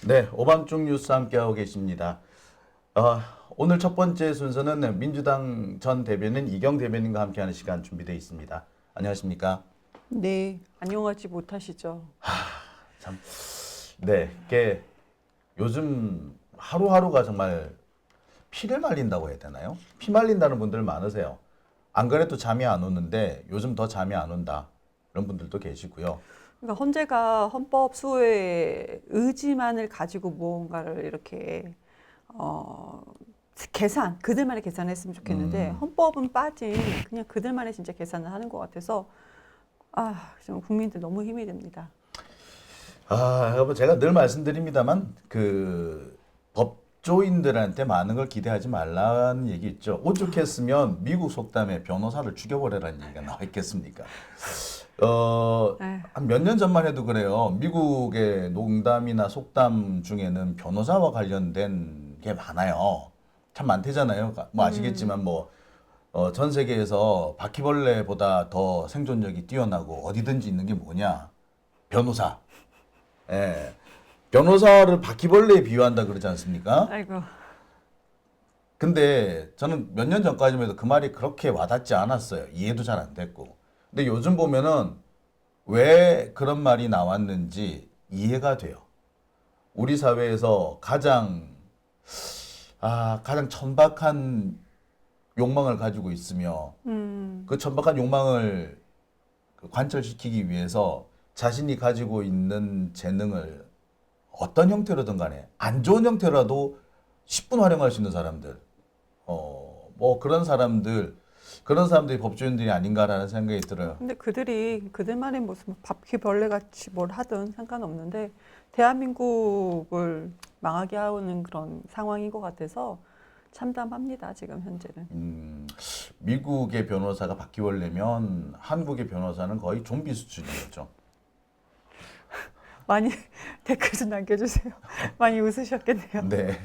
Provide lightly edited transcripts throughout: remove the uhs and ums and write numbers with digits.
네, 오밤중 뉴스 함께하고 계십니다. 오늘 첫 번째 순서는 민주당 전 대변인 이경 대변인과 함께하는 시간 준비되어 있습니다. 안녕하십니까? 네, 안녕하지 못하시죠. 참, 네, 이게 요즘 하루하루가 정말 피를 말린다고 해야 되나요? 피 말린다는 분들 많으세요. 안 그래도 잠이 안 오는데 요즘 더 잠이 안 온다. 이런 분들도 계시고요. 그러니까 헌재가 헌법 수호의 의지만을 가지고 무언가를 이렇게 계산, 그들만의 계산을 했으면 좋겠는데 헌법은 빠진 그냥 그들만의 진짜 계산을 하는 것 같아서 좀 국민들 너무 힘이 듭니다. 여러분 제가 늘 말씀드립니다만 그 법조인들한테 많은 걸 기대하지 말라는 얘기 있죠. 오죽했으면 미국 속담에 변호사를 죽여버려라는 얘기가 나와 있겠습니까? 한 몇 년 전만 해도 그래요. 미국의 농담이나 속담 중에는 변호사와 관련된 게 많아요. 참 많대잖아요. 뭐 아시겠지만 전 세계에서 바퀴벌레보다 더 생존력이 뛰어나고 어디든지 있는 게 뭐냐? 변호사. 예. 변호사를 바퀴벌레에 비유한다 그러지 않습니까? 아이고. 근데 저는 몇 년 전까지만 해도 그 말이 그렇게 와닿지 않았어요. 이해도 잘 안 됐고. 근데 요즘 보면은 왜 그런 말이 나왔는지 이해가 돼요. 우리 사회에서 가장 천박한 욕망을 가지고 있으며 그 천박한 욕망을 관철시키기 위해서 자신이 가지고 있는 재능을 어떤 형태로든 간에 안 좋은 형태라도 10분 활용할 수 있는 사람들, 그런 사람들이 법조인들이 아닌가라는 생각이 들어요. 근데 그들만의 무슨 바퀴벌레 같이 뭘 하든 상관없는데 대한민국을 망하게 하는 그런 상황인 것 같아서 참담합니다, 지금 현재는. 미국의 변호사가 바퀴벌레면 한국의 변호사는 거의 좀비 수준이었죠. 많이 댓글 좀 남겨주세요. 많이 웃으셨겠네요. 네.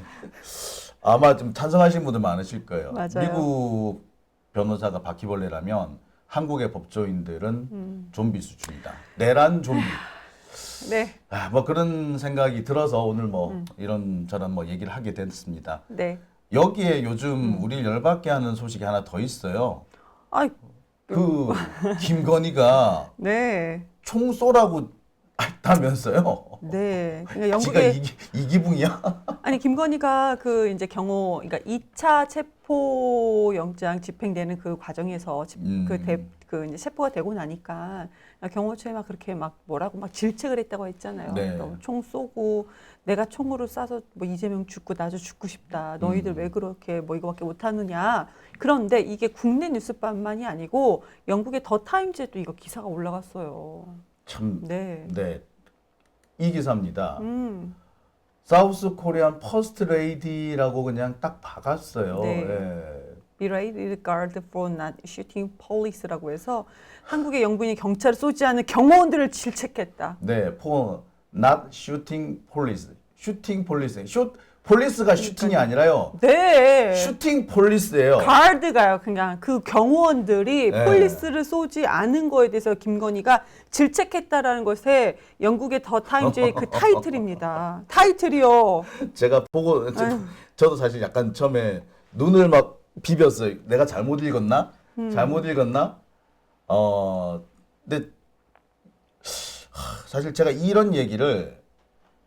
아마 좀 찬성하시는 분들 많으실 거예요. 맞아요. 미국 변호사가 바퀴벌레라면 한국의 법조인들은 좀비 수준이다. 내란 좀비. 네, 그런 생각이 들어서 오늘 이런저런 얘기를 하게 됐습니다. 네. 여기에 요즘 우리를 열받게 하는 소식이 하나 더 있어요. 아, 그 김건희가 네, 총 쏘라고 했다면서요? 네. 그러니까 지가 영국의 이기붕이야? 아니 김건희가 그 이제 그러니까 2차 체포 영장 집행되는 그 과정에서 그 이제 체포가 되고 나니까 경호처에 막 그렇게 막 뭐라고 막 질책을 했다고 했잖아요. 네. 총 쏘고 내가 총으로 쏴서 이재명 죽고 나도 죽고 싶다. 너희들 왜 그렇게 이거밖에 못하느냐. 그런데 이게 국내 뉴스뿐만이 아니고 영국의 더 타임즈에도 이거 기사가 올라갔어요. 참, 네. 네. 이 기사입니다. 사우스 코리안 퍼스트 레이디라고 그냥 딱 박았어요. 네. 예. Berated guard for not shooting police라고 해서 한국의 영부인이 경찰을 쏘지 않은 경호원들을 질책했다. 네, for not shooting police. 슈팅 폴리스. 폴리스가 슈팅이 아니라요. 네. 슈팅 폴리스예요. 가드가요. 그냥 그 경호원들이 네. 폴리스를 쏘지 않은 거에 대해서 김건희가 질책했다라는 것에 영국의 더 타임즈의 그 타이틀입니다. 타이틀이요. 제가 보고 저도 사실 약간 처음에 눈을 막 비볐어요. 내가 잘못 읽었나? 잘못 읽었나? 근데 사실 제가 이런 얘기를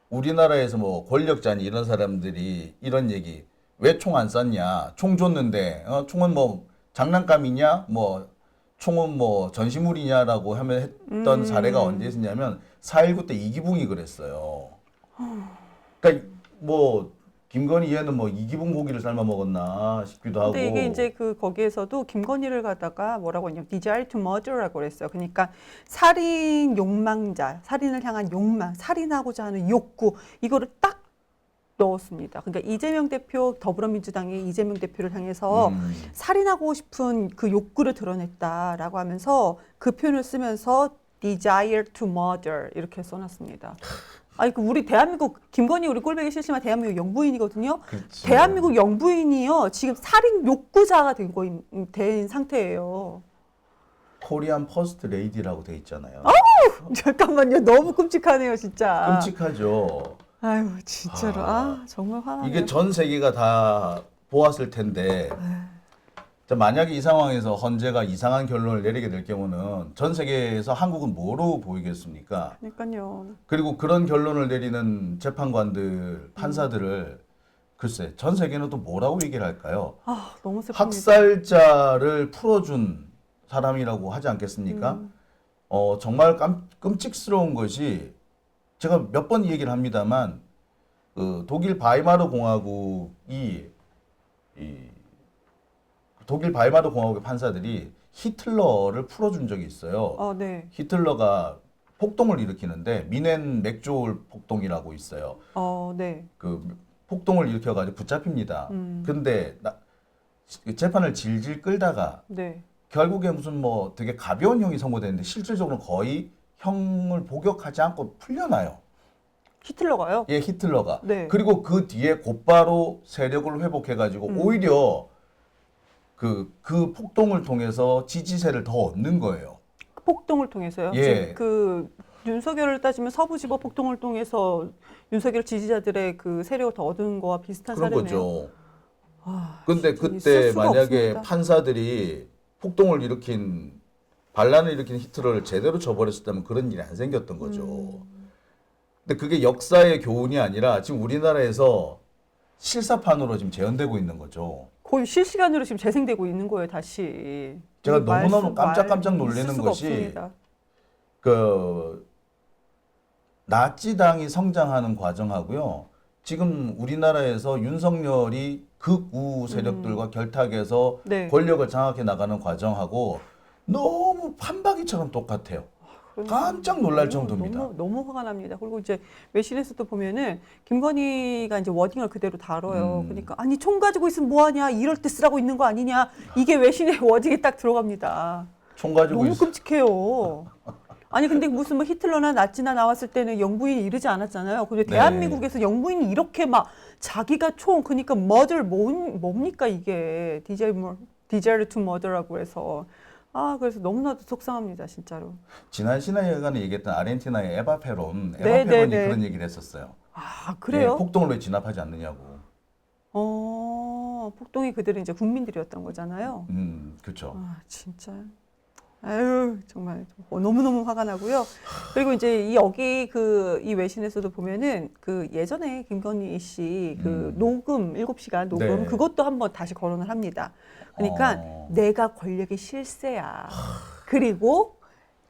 우리나라에서 권력자니 이런 사람들이 이런 얘기 왜 총 안 쐈냐? 총 줬는데 총은 장난감이냐? 총은 전시물이냐라고 하면 했던 사례가 언제 있었냐면 4.19 때 이기붕이 그랬어요. 그러니까 김건희 얘는 이기붕 고기를 삶아 먹었나 싶기도 하고. 근데 이게 이제 거기에서도 김건희를 갖다가 뭐라고 했냐면 desire to murder라고 그랬어요. 그러니까 살인 욕망자, 살인을 향한 욕망, 살인하고자 하는 욕구 이거를 딱 넣었습니다. 그러니까 이재명 대표 더불어민주당이 이재명 대표를 향해서 살인하고 싶은 그 욕구를 드러냈다라고 하면서 그 표현을 쓰면서 desire to murder 이렇게 써놨습니다. 우리 대한민국 김건희 우리 꼴보기 싫지만 대한민국 영부인이거든요. 그치. 대한민국 영부인이요 지금 살인 욕구자가 된 상태예요. 코리안 퍼스트 레이디라고 돼 있잖아요. 잠깐만요, 너무 끔찍하네요, 진짜. 끔찍하죠. 아유, 진짜로. 정말 화나네요. 이게 전 세계가 다 보았을 텐데 자, 만약에 이 상황에서 헌재가 이상한 결론을 내리게 될 경우는 전 세계에서 한국은 뭐로 보이겠습니까? 그러니까요. 그리고 그런 결론을 내리는 재판관들, 판사들을 글쎄 전 세계는 또 뭐라고 얘기를 할까요? 너무 슬픕니다. 학살자를 풀어준 사람이라고 하지 않겠습니까? 정말 끔찍스러운 것이 제가 몇 번 얘기를 합니다만 그 독일 바이마르 공화국이 독일 바이마르 공화국의 판사들이 히틀러를 풀어준 적이 있어요. 네. 히틀러가 폭동을 일으키는데 미넨 맥조울 폭동이라고 있어요. 네. 그 폭동을 일으켜가지고 붙잡힙니다. 근데 재판을 질질 끌다가 네. 결국에 무슨 뭐 되게 가벼운 형이 선고되는데 실질적으로 거의 형을 복역하지 않고 풀려나요. 히틀러가요? 예, 히틀러가. 네. 그리고 그 뒤에 곧바로 세력을 회복해가지고 오히려 그 폭동을 통해서 지지세를 더 얻는 거예요. 폭동을 통해서요? 예. 지금 그 윤석열을 따지면 서부지법 폭동을 통해서 윤석열 지지자들의 그 세력을 더 얻은 거와 비슷한 그런 사례네요. 거죠. 근데 진짜 그때 있을 수가 만약에 없습니다. 판사들이 폭동을 일으킨 반란을 일으킨 히틀러를 제대로 처벌했었다면 그런 일이 안 생겼던 거죠. 근데 그게 역사의 교훈이 아니라 지금 우리나라에서 실사판으로 지금 재현되고 있는 거죠. 거의 실시간으로 지금 재생되고 있는 거예요, 다시. 제가 말 너무너무 수- 깜짝깜짝 말 놀라는 있을 수가 것이 없습니다. 그 나치당이 성장하는 과정하고요. 지금 우리나라에서 윤석열이 극우 세력들과 결탁해서 네. 권력을 장악해 나가는 과정하고 너무 판박이처럼 똑같아요. 깜짝 놀랄 정도입니다. 너무 화가 납니다. 그리고 이제 외신에서도 보면은 김건희가 이제 워딩을 그대로 다뤄요. 그러니까 아니 총 가지고 있으면 뭐하냐, 이럴 때 쓰라고 있는 거 아니냐, 이게 외신의 워딩에 딱 들어갑니다. 총 가지고 너무 끔찍해요. 아니 근데 무슨 뭐 히틀러나 나치나 나왔을 때는 영부인이 이러지 않았잖아요. 근데 네. 대한민국에서 영부인이 이렇게 막 자기가 총, 그러니까 murder 뭡니까 이게 desire to murder라고 해서 그래서 너무나도 속상합니다, 진짜로. 지난 신화여관에 얘기했던 아르헨티나의 에바 페론이 네. 그런 얘기를 했었어요. 그래요? 네, 폭동을 왜 진압하지 않느냐고. 폭동이 그들은 이제 국민들이었던 거잖아요. 그렇죠. 진짜. 아유, 정말 너무너무 화가 나고요. 그리고 이제 여기 이 외신에서도 보면은 그 예전에 김건희 씨 그 녹음 7시간 녹음 네. 그것도 한번 다시 거론을 합니다. 그러니까 내가 권력의 실세야. 그리고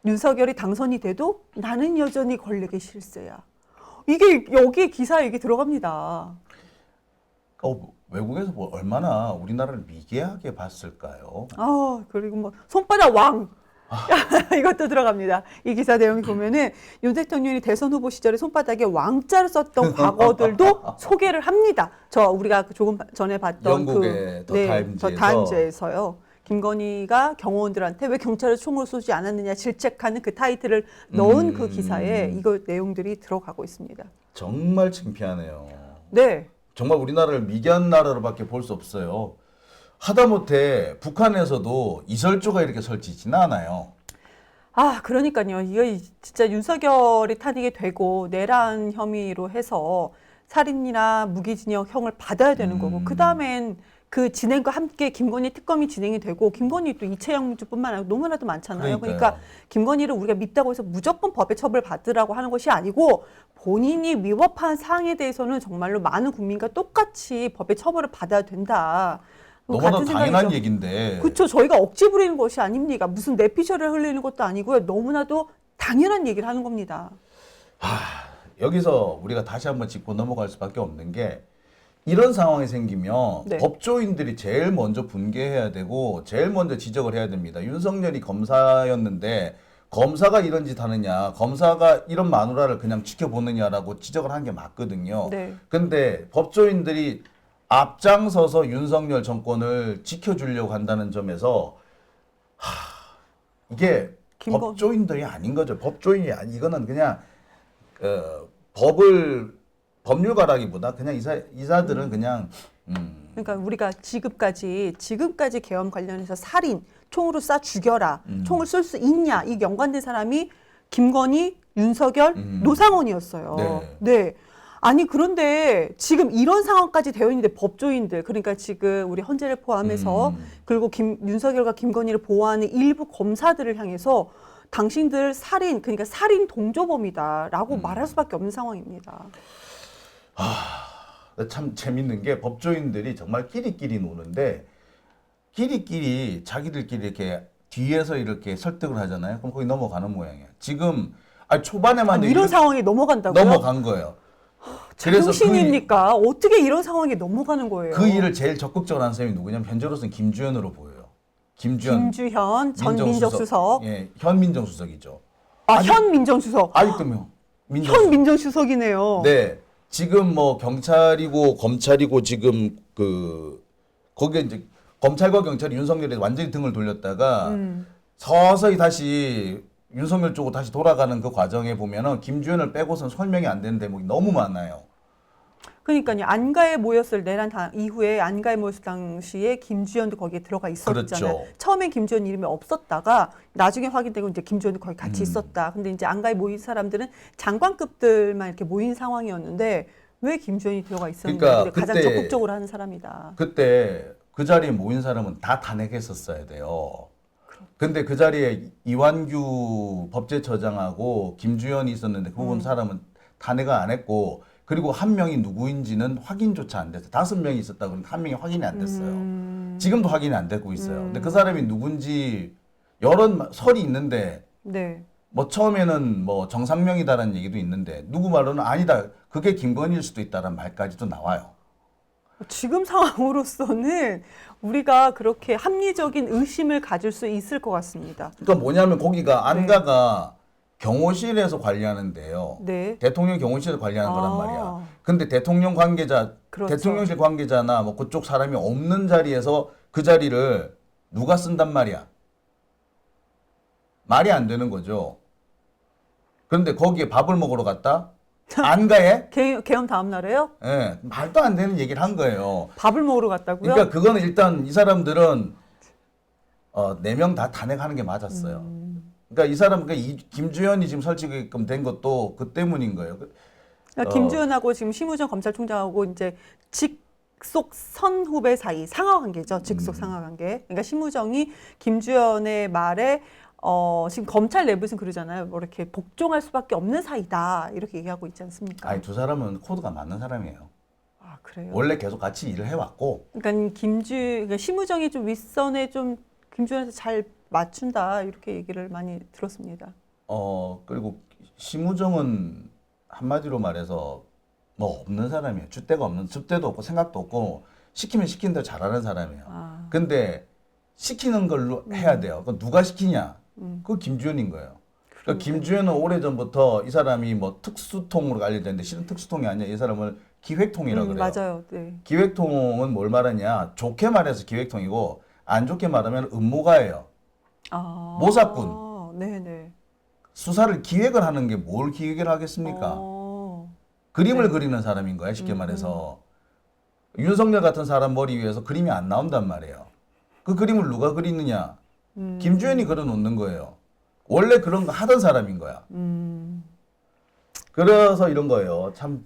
윤석열이 당선이 돼도 나는 여전히 권력의 실세야. 이게 여기 기사에 이게 들어갑니다. 외국에서 뭐 얼마나 우리나라를 미개하게 봤을까요? 그리고 뭐 손바닥 왕. 이것도 들어갑니다. 이 기사 내용이 보면은 윤 대통령이 대선 후보 시절에 손바닥에 왕자를 썼던 과거들도 소개를 합니다. 우리가 조금 전에 봤던 영국의 더 타임즈에서요. 김건희가 경호원들한테 왜 경찰을 총으로 쏘지 않았느냐 질책하는 그 타이틀을 넣은 그 기사에 이거 내용들이 들어가고 있습니다. 정말 창피하네요. 네. 정말 우리나라를 미개한 나라로밖에 볼 수 없어요. 하다못해 북한에서도 이설조가 이렇게 설치지는 않아요. 그러니까요. 이거 진짜 윤석열이 탄핵이 되고 내란 혐의로 해서 살인이나 무기징역형을 받아야 되는 거고 그 다음엔 그 진행과 함께 김건희 특검이 진행이 되고 김건희 또 이채영주뿐만 아니라 너무나도 많잖아요. 그러니까 김건희를 우리가 밉다고 해서 무조건 법의 처벌 받으라고 하는 것이 아니고 본인이 위법한 사항에 대해서는 정말로 많은 국민과 똑같이 법의 처벌을 받아야 된다. 너무나 당연한 얘기인데. 그렇죠. 저희가 억지 부리는 것이 아닙니까? 무슨 내피셜을 흘리는 것도 아니고요. 너무나도 당연한 얘기를 하는 겁니다. 여기서 우리가 다시 한번 짚고 넘어갈 수밖에 없는 게 이런 상황이 생기면 네. 법조인들이 제일 먼저 분개해야 되고 제일 먼저 지적을 해야 됩니다. 윤석열이 검사였는데 검사가 이런 짓 하느냐, 검사가 이런 마누라를 그냥 지켜보느냐라고 지적을 한 게 맞거든요. 네. 근데 법조인들이 앞장서서 윤석열 정권을 지켜주려고 한다는 점에서 이게 법조인들이 아닌 거죠. 법조인이 이거는 그냥 법률가라기보다 그냥 이사들은 그냥 그러니까 우리가 지금까지 계엄 관련해서 살인, 총으로 쏴 죽여라, 총을 쏠 수 있냐, 이 연관된 사람이 김건희, 윤석열, 노상원이었어요. 네. 네. 아니 그런데 지금 이런 상황까지 되어 있는데 법조인들 그러니까 지금 우리 헌재를 포함해서 그리고 윤석열과 김건희를 보호하는 일부 검사들을 향해서 당신들 살인 그러니까 살인 동조범이다라고 말할 수밖에 없는 상황입니다. 참 재밌는 게 법조인들이 정말 끼리끼리 노는데 끼리끼리 자기들끼리 이렇게 뒤에서 이렇게 설득을 하잖아요. 그럼 거기 넘어가는 모양이에요. 지금 초반에만 아니, 이런 상황에 넘어간다고요? 넘어간 거예요. 그래서 정신입니까? 어떻게 이런 상황에 넘어가는 거예요? 그 일을 제일 적극적으로 한 사람이 누구냐면 현재로서는 김주현으로 보여요. 김주현 전 민정수석. 예, 현 민정수석이죠. 현 민정수석. 아직도 현 민정수석이네요. 네, 지금 뭐 경찰이고 검찰이고 지금 거기에 이제 검찰과 경찰이 윤석열에 완전히 등을 돌렸다가 서서히 다시 윤석열 쪽으로 다시 돌아가는 그 과정에 보면은 김주현을 빼고선 설명이 안 되는 대목이 너무 많아요. 그러니까요. 안가에 모였을 내란 이후에 안가에 모였을 당시에 김주현도 거기에 들어가 있었잖아요. 그렇죠. 처음엔 김주현 이름이 없었다가 나중에 확인되고 이제 김주현도 거기 같이 있었다. 근데 이제 안가에 모인 사람들은 장관급들만 이렇게 모인 상황이었는데 왜 김주현이 들어가 있었는지 그러니까 가장 적극적으로 하는 사람이다. 그때 그 자리에 모인 사람은 다 탄핵했었어야 돼요. 근데 그 자리에 이완규 법제처장하고 김주현이 있었는데 그분 사람은 탄핵을 안 했고 그리고 한 명이 누구인지는 확인조차 안 됐어요. 5명이 있었다고 그러는데 한 명이 확인이 안 됐어요. 지금도 확인이 안 되고 있어요. 근데 그 사람이 누군지 여러 설이 있는데 네. 뭐 처음에는 뭐 정상명이다라는 얘기도 있는데 누구 말로는 아니다. 그게 김건희일 수도 있다라는 말까지도 나와요. 지금 상황으로서는 우리가 그렇게 합리적인 의심을 가질 수 있을 것 같습니다. 그러니까 뭐냐면 거기가 안가가 경호실에서 관리하는데요. 네. 대통령 경호실에서 관리하는 거란 아. 말이야. 근데 대통령 관계자, 그렇죠. 대통령실 관계자나 뭐 그쪽 사람이 없는 자리에서 그 자리를 누가 쓴단 말이야. 말이 안 되는 거죠. 그런데 거기에 밥을 먹으러 갔다? 안가에? 개엄 다음 날에요? 예, 말도 안 되는 얘기를 한 거예요. 밥을 먹으러 갔다고요? 그러니까 그거는 일단 이 사람들은 4명 다 탄핵하는 게 맞았어요. 그러니까 이 사람, 김주현이 지금 설치게끔 된 것도 그 때문인 거예요. 그러니까 김주현하고 지금 심우정 검찰총장하고 이제 직속 선후배 사이 상하관계죠. 직속 상하관계. 그러니까 심우정이 김주현의 말에 지금 검찰 내부에서는 그러잖아요. 뭐 이렇게 복종할 수밖에 없는 사이다. 이렇게 얘기하고 있지 않습니까? 아니, 두 사람은 코드가 맞는 사람이에요. 아, 그래요? 원래 계속 같이 일을 해왔고. 그러니까 그러니까 심우정이 좀 윗선에 좀 김주현에서 잘 맞춘다. 이렇게 얘기를 많이 들었습니다. 그리고 심우정은 한마디로 말해서 뭐 없는 사람이에요. 줏대가 없는, 줏대도 없고 생각도 없고 시키면 시킨 대로 잘하는 사람이에요. 아. 근데 시키는 걸로 해야 돼요. 그건 누가 시키냐? 그거 김주현인 거예요. 그러니까 김주현은 오래전부터 이 사람이 뭐 특수통으로 알려져 있는데 실은 특수통이 아니야. 이 사람을 기획통이라고 그래요. 맞아요. 네. 기획통은 뭘 말하냐? 좋게 말해서 기획통이고 안 좋게 말하면 음모가예요. 아. 모사꾼. 네네. 수사를 기획을 하는 게 뭘 기획을 하겠습니까? 그림을 그리는 사람인 거야, 쉽게 말해서. 윤석열 같은 사람 머리 위에서 그림이 안 나온단 말이에요. 그 그림을 누가 그리느냐? 김주현이 그려놓는 거예요. 원래 그런 거 하던 사람인 거야. 그래서 이런 거예요. 그래서 참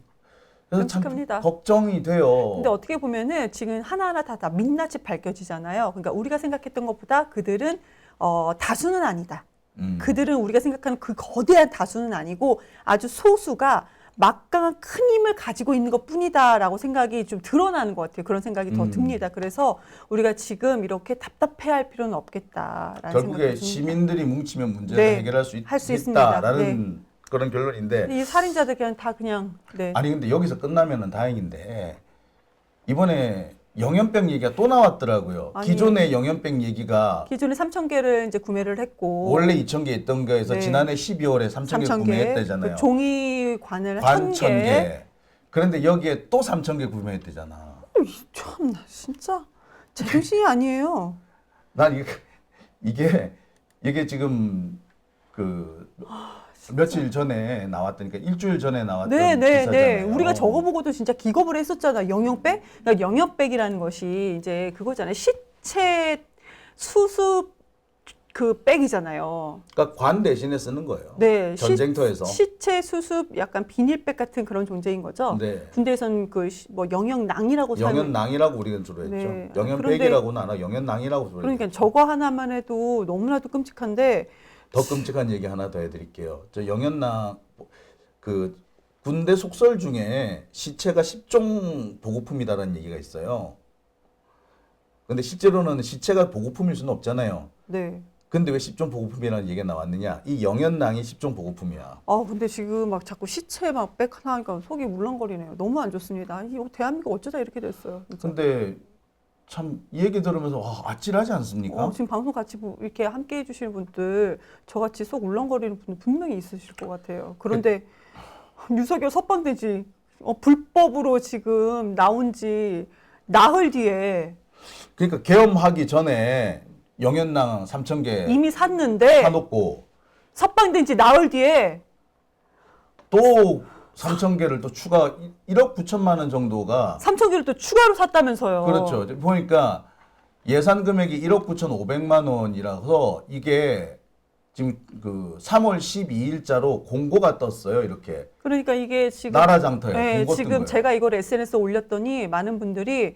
끔찍합니다. 걱정이 돼요. 근데 어떻게 보면은 지금 하나하나 다 민낯이 밝혀지잖아요. 그러니까 우리가 생각했던 것보다 그들은 다수는 아니다. 그들은 우리가 생각하는 그 거대한 다수는 아니고 아주 소수가 막강한 큰 힘을 가지고 있는 것뿐이다라고 생각이 좀 드러나는 것 같아요. 그런 생각이 더 듭니다. 그래서 우리가 지금 이렇게 답답해할 필요는 없겠다라는 생각이 결국에 듭니다. 시민들이 뭉치면 문제를 네, 해결할 할 수 있습니다. 있다라는 그런 결론인데. 이 살인자들 그냥 다 그냥 네. 아니 근데 여기서 끝나면은 다행인데 이번에 영연병 얘기가 또 나왔더라고요. 아니, 기존의 영연병 얘기가 기존에 3,000개를 이제 구매를 했고 원래 2,000개 있던 거에서 네. 지난해 12월에 3,000개 3,000개 구매했대잖아요. 그 종이관을 관 1,000개. 1,000개. 그런데 여기에 또 3,000개 구매했대잖아. 참나 진짜 제정신이 아니에요. 난 이게 지금 며칠 전에 나왔다니까 일주일 전에 나왔던 기사잖아요. 네. 우리가 저거 보고도 진짜 기겁을 했었잖아. 영역백? 그러니까 영역백이라는 것이 이제 그거잖아요. 시체 수습 그 백이잖아요. 그러니까 관 대신에 쓰는 거예요. 네, 전쟁터에서. 시체 수습 약간 비닐백 같은 그런 존재인 거죠. 네. 군대에서는 그 뭐 영영낭이라고 영연낭이라고 우리는 주로 했죠. 네. 영연백이라고는 안 하고 영연낭이라고 주로 그러니까 했죠. 저거 하나만 해도 너무나도 끔찍한데 더 끔찍한 얘기 하나 더 해드릴게요. 저 영연낭 그 군대 속설 중에 시체가 10종 보급품이다라는 얘기가 있어요. 근데 실제로는 시체가 보급품일 수는 없잖아요. 네. 근데 왜 10종 보급품이라는 얘기가 나왔느냐? 이 영연낭이 10종 보급품이야. 아, 근데 지금 막 자꾸 시체 막 백 하나 하니까 속이 물렁거리네요. 너무 안 좋습니다. 이 대한민국 어쩌다 이렇게 됐어요. 진짜. 근데 참 이 얘기 들으면서 와, 아찔하지 않습니까? 지금 방송 같이 이렇게 함께 해주시는 분들 저같이 속 울렁거리는 분들 분명히 있으실 것 같아요. 그런데 유석열 석방되지 불법으로 지금 나온 지 나흘 뒤에 그러니까 계엄하기 전에 영연낭 3,000개 이미 샀는데 사놓고 석방된 지 나흘 뒤에 또 3,000개를 또 추가 1억 9천만 원 정도가 3,000개를 또 추가로 샀다면서요. 그렇죠. 보니까 예산 금액이 1억 9,500만 원이라서 이게 지금 그 3월 12일자로 공고가 떴어요. 이렇게 그러니까 이게 지금 나라 장터에 네, 공고 뜬 지금 거예요. 제가 이걸 SNS에 올렸더니 많은 분들이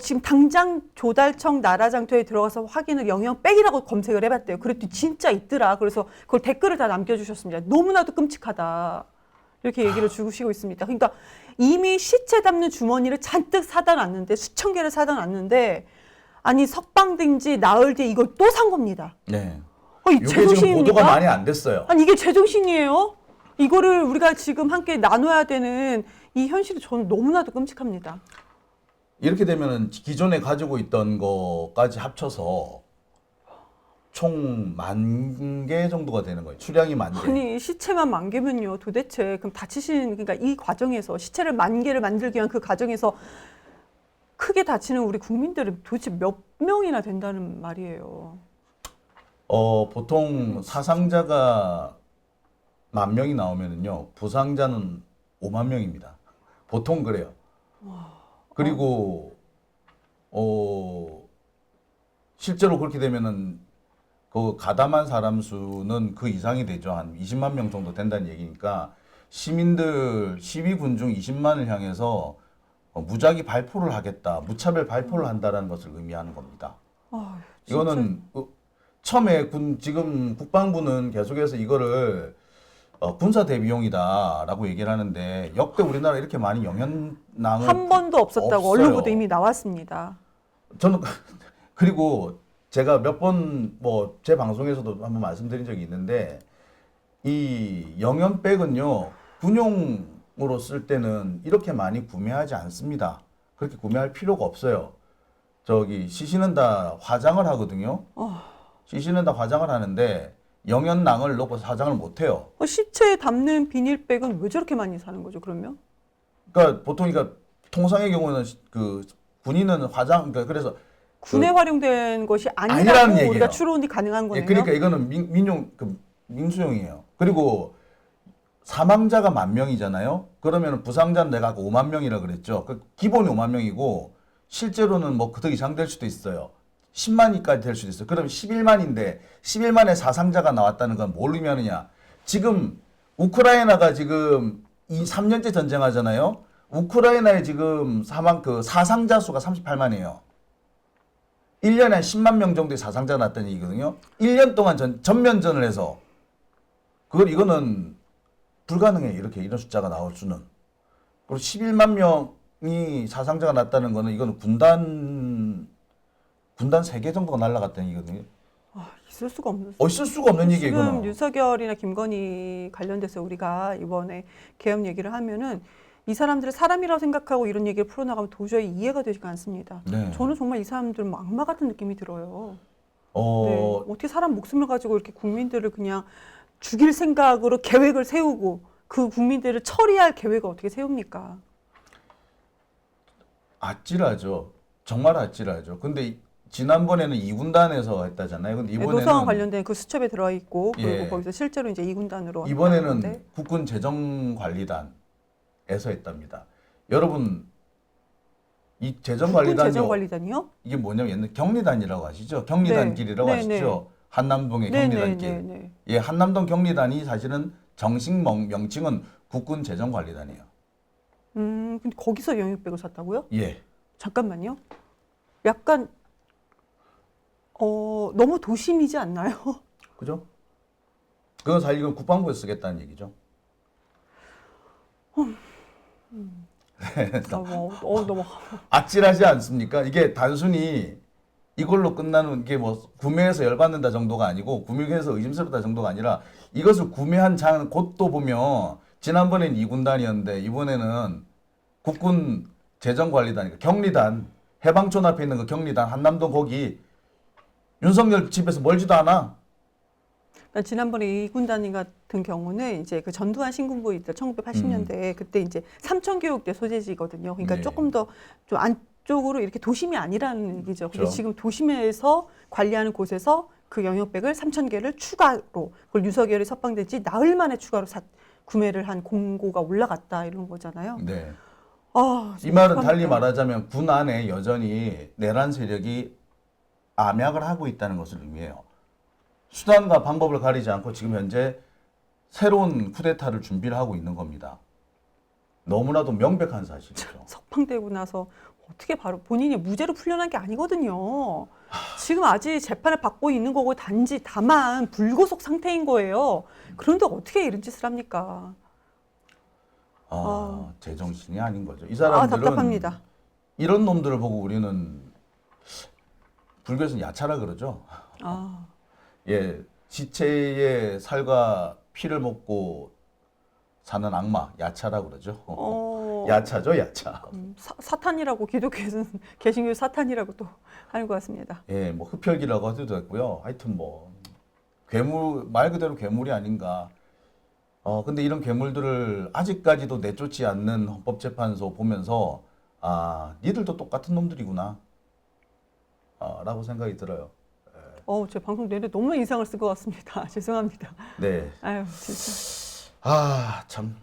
지금 당장 조달청 나라장터에 들어가서 확인을 영영백이라고 검색을 해봤대요. 그랬더니 진짜 있더라. 그래서 그걸 댓글을 다 남겨주셨습니다. 너무나도 끔찍하다. 이렇게 얘기를 주시고 있습니다. 그러니까 이미 시체 담는 주머니를 잔뜩 사다 놨는데 수천 개를 사다 놨는데 아니 석방된 지 나흘 뒤에 이걸 또 산 겁니다. 네. 이게 이게 지금 제정신입니까? 보도가 많이 안 됐어요. 아니 이게 제정신이에요? 이거를 우리가 지금 함께 나눠야 되는 이 현실이 저는 너무나도 끔찍합니다. 이렇게 되면은 기존에 가지고 있던 거까지 합쳐서 총 10,000개 정도가 되는 거예요. 수량이 10,000개. 아니 시체만 10,000개면요 도대체 그럼 다치신 그러니까 이 과정에서 시체를 10,000개를 만들기 위한 그 과정에서 크게 다치는 우리 국민들은 도대체 몇 명이나 된다는 말이에요. 보통 사상자가 10,000명이 나오면은요, 부상자는 5만 명입니다. 보통 그래요. 그리고, 실제로 그렇게 되면은, 그 가담한 사람 수는 그 이상이 되죠. 한 20만 명 정도 된다는 얘기니까, 시민들 12군 중 20만을 향해서 무작위 발포를 하겠다, 무차별 발포를 한다라는 것을 의미하는 겁니다. 진짜. 이거는 처음에 지금 국방부는 계속해서 이거를 군사 대비용이다라고 얘기를 하는데 역대 우리나라 이렇게 많이 영연낭을 한 번도 없었다고 없어요. 언론 보도 이미 나왔습니다. 저는 그리고 제가 몇 번 뭐 제 방송에서도 한번 말씀드린 적이 있는데 이 영연백은요 군용으로 쓸 때는 이렇게 많이 구매하지 않습니다. 그렇게 구매할 필요가 없어요. 저기 시신은 다 화장을 하거든요. 시신은 다 화장을 하는데 영연낭을 넣고 화장을 못 해요. 시체에 담는 비닐백은 왜 저렇게 많이 사는 거죠, 그러면? 그러니까 보통 그러니까 통상의 경우는 그 군인은 화장 그러니까 그래서 군에 활용된 것이 아니라는 아니라고 얘기예요. 우리가 추론이 가능한 예, 거네요. 그러니까 이거는 민용 민수용이에요. 그리고 사망자가 10,000명이잖아요. 그러면 부상자는 내가 아까 5만 명이라 그랬죠. 그 기본이 5만 명이고 실제로는 뭐 그 더 이상 될 수도 있어요. 10만이까지 될 수도 있어요. 그럼 11만인데 11만의 사상자가 나왔다는 건 뭘 의미하느냐? 지금 우크라이나가 지금 3년째 전쟁하잖아요. 우크라이나에 지금 사상자 수가 38만이에요. 1년에 한 10만 명 정도의 사상자가 났다는 얘기거든요. 1년 동안 전면전을 해서 이거는 불가능해요. 이런 숫자가 나올 수는. 그리고 11만 명이 사상자가 났다는 거는 이거는 군단 3개 정도가 날아갔다는 얘기거든요. 있을 수가 없는. 있을 수가 없는 얘기예요, 지금 이거는. 윤석열이나 김건희 관련돼서 우리가 이번에 계엄 얘기를 하면은 이 사람들을 사람이라고 생각하고 이런 얘기를 풀어나가면 도저히 이해가 되지가 않습니다. 네. 저는 정말 이 사람들은 악마 같은 느낌이 들어요. 네. 어떻게 사람 목숨을 가지고 이렇게 국민들을 그냥 죽일 생각으로 계획을 세우고 그 국민들을 처리할 계획을 어떻게 세웁니까? 아찔하죠. 정말 아찔하죠. 근데 지난번에는 2군단에서 했다잖아요. 근데 네, 이번에는 노사원 관련된 그 수첩에 들어 있고 그리고 예. 거기서 실제로 이제 2군단으로 이번에는 국군 재정관리단에서 했답니다. 여러분 이 재정관리단요. 재정관리단이요? 이게 뭐냐면 옛날 경리단이라고 아시죠? 경리단길이라고 네. 아시죠? 한남동의 경리단길. 네네네. 예, 한남동 경리단이 사실은 정식 명칭은 국군 재정관리단이에요. 근데 거기서 영육백을 샀다고요? 예, 잠깐만요. 약간 너무 도심이지 않나요? 그죠? 그건 사실 이건 국방부에서 쓰겠다는 얘기죠. 너무 아찔하지 않습니까? 이게 단순히 이걸로 끝나는 게 뭐 구매해서 열받는다 정도가 아니고 구매해서 의심스럽다 정도가 아니라 이것을 구매한 장 곳도 보면 지난번엔 2군단이었는데 이번에는 국군 재정관리단이니까 경리단 해방촌 앞에 있는 그 경리단 한남동 거기 윤석열 집에서 멀지도 않아. 난 지난번에 이군단인 같은 경우는 이제 그 전두환 신군부에 있던 1980년대에 그때 이제 삼천교육대 소재지거든요. 그러니까 네. 조금 더 좀 안쪽으로 이렇게 도심이 아니라는 얘기죠. 근데 그렇죠. 지금 도심에서 관리하는 곳에서 그 영역백을 3,000개를 추가로 그걸 유석열이 석방된 지 나흘 만에 추가로 구매를 한 공고가 올라갔다 이런 거잖아요. 네. 아, 이 말은 어떡합니까? 달리 말하자면 군 안에 여전히 내란 세력이 암약을 하고 있다는 것을 의미해요. 수단과 방법을 가리지 않고 지금 현재 새로운 쿠데타를 준비를 하고 있는 겁니다. 너무나도 명백한 사실이죠. 석방되고 나서 어떻게 바로 본인이 무죄로 풀려난 게 아니거든요. 지금 아직 재판을 받고 있는 거고 단지 다만 불구속 상태인 거예요. 그런데 어떻게 이런 짓을 합니까? 제정신이 아닌 거죠. 이 사람들은 답답합니다. 이런 놈들을 보고 우리는 불교에서는 야차라 그러죠. 아, 예, 지체의 살과 피를 먹고 사는 악마, 야차라 그러죠. 야차죠, 야차. 사탄이라고 기독교에서는 개신교 사탄이라고 또 하는 것 같습니다. 예, 뭐 흡혈귀라고 하도 됐고요. 하여튼 뭐 괴물 말 그대로 괴물이 아닌가. 근데 이런 괴물들을 아직까지도 내쫓지 않는 헌법재판소 보면서 니들도 똑같은 놈들이구나. 라고 생각이 들어요. 제 방송 내내 너무 인상을 쓴 것 같습니다. 죄송합니다. 네. 아유, 진짜. 참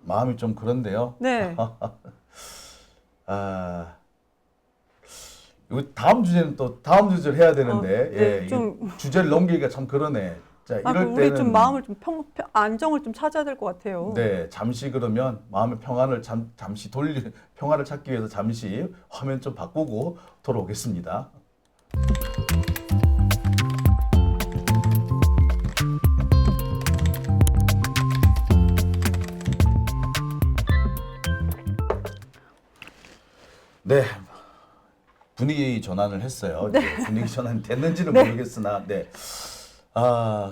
마음이 좀 그런데요. 네. 이거 다음 주제는 또 다음 주제를 해야 되는데 네, 예, 좀- 이게 주제를 넘기기가 참 그러네. 자, 이럴 우리 때는 좀 마음을 좀 안정을 좀 찾아야 될 것 같아요. 네, 잠시 그러면 마음의 평안을 잠시 평안을 찾기 위해서 잠시 화면 좀 바꾸고 돌아오겠습니다. 네. 분위기 전환을 했어요. 네. 분위기 전환이 됐는지는 모르겠으나, 네.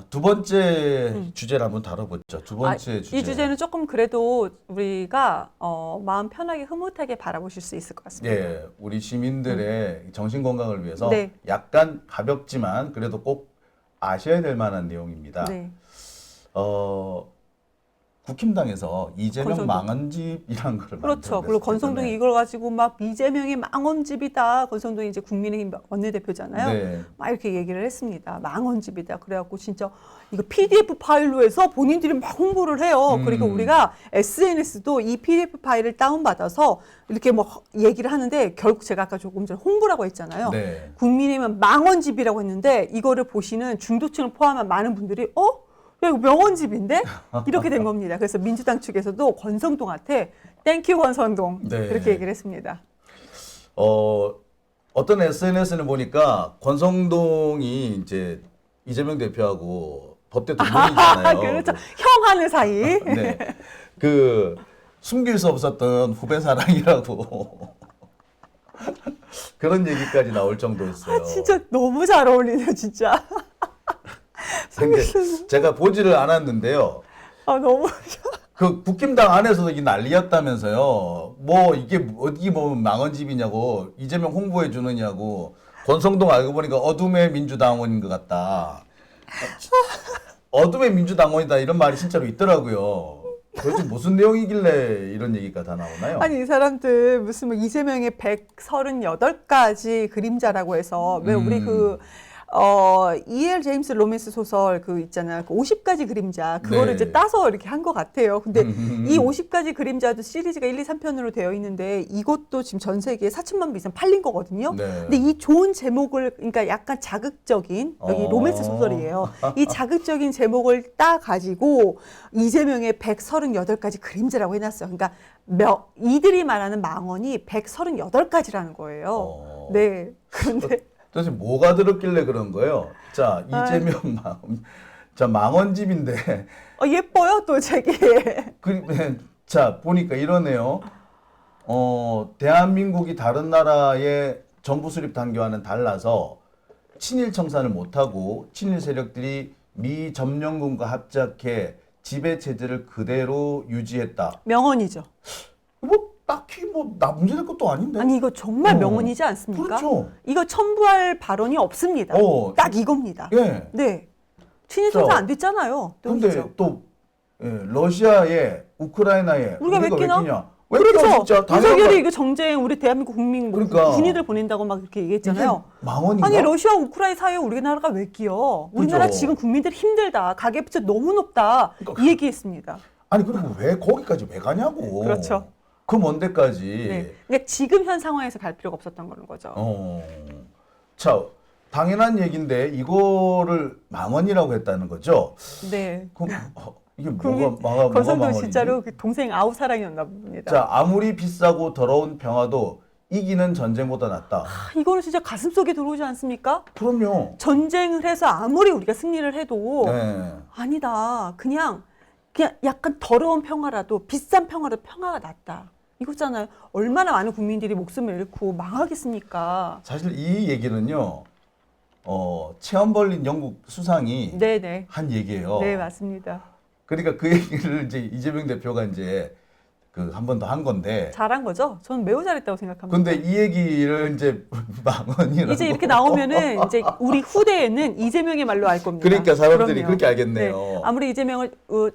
두 번째 주제를 한번 다뤄보죠. 두 번째 주제. 이 주제는 조금 그래도 우리가 마음 편하게 흐뭇하게 바라보실 수 있을 것 같습니다. 예, 우리 시민들의 정신 건강을 위해서 네. 약간 가볍지만 그래도 꼭 아셔야 될 만한 내용입니다. 네. 국힘당에서 이재명 권성동. 망언집이라는 걸 그렇죠. 그리고 권성동이 이걸 가지고 막 이재명이 망언집이다. 권성동이 이제 국민의힘 원내대표잖아요. 네. 막 이렇게 얘기를 했습니다. 망언집이다. 그래갖고 진짜 이거 PDF 파일로 해서 본인들이 막 홍보를 해요. 그리고 우리가 SNS도 이 PDF 파일을 다운받아서 이렇게 뭐 얘기를 하는데 결국 제가 아까 조금 전에 홍보라고 했잖아요. 네. 국민의힘은 망언집이라고 했는데 이거를 보시는 중도층을 포함한 많은 분들이 야, 이거 명언집인데? 이렇게 된 겁니다. 그래서 민주당 측에서도 권성동한테 땡큐 권성동 네. 이렇게 얘기를 했습니다. 어떤 SNS를 보니까 권성동이 이제 이재명 대표하고 법대 동문이잖아요. 그렇죠. 형하는 사이. 네. 그 숨길 수 없었던 후배 사랑이라고 그런 얘기까지 나올 정도였어요. 진짜 너무 잘 어울리네요, 진짜. 근데 제가 보지를 않았는데요. 너무. 그 국힘당 안에서도 이 난리였다면서요. 뭐 이게 어디 뭐 망언집이냐고 이재명 홍보해 주느냐고 권성동 알고 보니까 어둠의 민주당원인 것 같다. 어둠의 민주당원이다 이런 말이 진짜로 있더라고요. 도대체 무슨 내용이길래 이런 얘기가 다 나오나요? 아니 이 사람들 무슨 뭐 이재명의 138가지 그림자라고 해서 왜 우리 그 E.L. 제임스 로맨스 소설 그 있잖아. 그 50가지 그림자. 그거를 네. 이제 따서 이렇게 한 것 같아요. 근데 이 50가지 그림자도 시리즈가 1, 2, 3편으로 되어 있는데 이것도 지금 전 세계에 4천만 부 이상 팔린 거거든요. 네. 근데 이 좋은 제목을 그러니까 약간 자극적인 여기 로맨스 소설이에요. 이 자극적인 제목을 따 가지고 이재명의 138가지 그림자라고 해놨어요. 그러니까 이들이 말하는 망언이 138가지라는 거예요. 네. 그런데 도대체 뭐가 들었길래 그런 거예요? 자, 이재명 자, 망원집인데. 예뻐요, 또 책이. 자, 보니까 이러네요. 대한민국이 다른 나라의 정부 수립 단계와는 달라서 친일 청산을 못하고 친일 세력들이 미 점령군과 합작해 지배 체제를 그대로 유지했다. 명언이죠. 뭐 딱히 나 문제될 것도 아닌데. 아니 이거 정말 명언이지 않습니까? 그렇죠. 이거 첨부할 발언이 없습니다. 딱 이겁니다. 예. 네. 친일 청산 안 됐잖아요. 또 근데 있죠. 또 러시아에 우크라이나에 우리가 왜 끼나? 왜 끼냐? 그렇죠. 진짜 윤석열이 이거 정쟁 우리 대한민국 국민 그러니까. 군인들 보낸다고 막 이렇게 얘기했잖아요. 망언인가? 아니 러시아 우크라이나 사이에 우리나라가 왜 끼어? 우리나라 그죠. 지금 국민들 힘들다. 가계부채 너무 높다. 그러니까. 이 얘기했습니다. 아니 그리고 왜 거기까지 왜 가냐고. 그렇죠. 그 먼 데까지. 네. 그러니까 지금 현 상황에서 갈 필요가 없었던 거는 거죠. 자, 당연한 얘기인데 이거를 망언이라고 했다는 거죠. 네. 그럼 이게 뭐가 권성동 망언이지? 진짜로 그 동생 아우 사랑이었나 봅니다. 자, 아무리 비싸고 더러운 평화도 이기는 전쟁보다 낫다. 이거는 진짜 가슴 속에 들어오지 않습니까? 그럼요. 전쟁을 해서 아무리 우리가 승리를 해도 네. 아니다. 그냥 약간 더러운 평화라도 비싼 평화라도 평화가 낫다. 이거잖아요. 얼마나 많은 국민들이 목숨을 잃고 망하겠습니까? 사실 이 얘기는요. 체험 벌린 영국 수상이 네네. 한 얘기예요. 네, 맞습니다. 그러니까 그 얘기를 이제 이재명 대표가 이제 그 한 번 더 한 건데. 잘한 거죠? 저는 매우 잘했다고 생각합니다. 근데 이 얘기를 이제 망언이라고. 이제 이렇게 나오면은 이제 우리 후대에는 이재명의 말로 알 겁니다. 그러니까 사람들이 그럼요. 그렇게 알겠네요. 네. 아무리 이재명을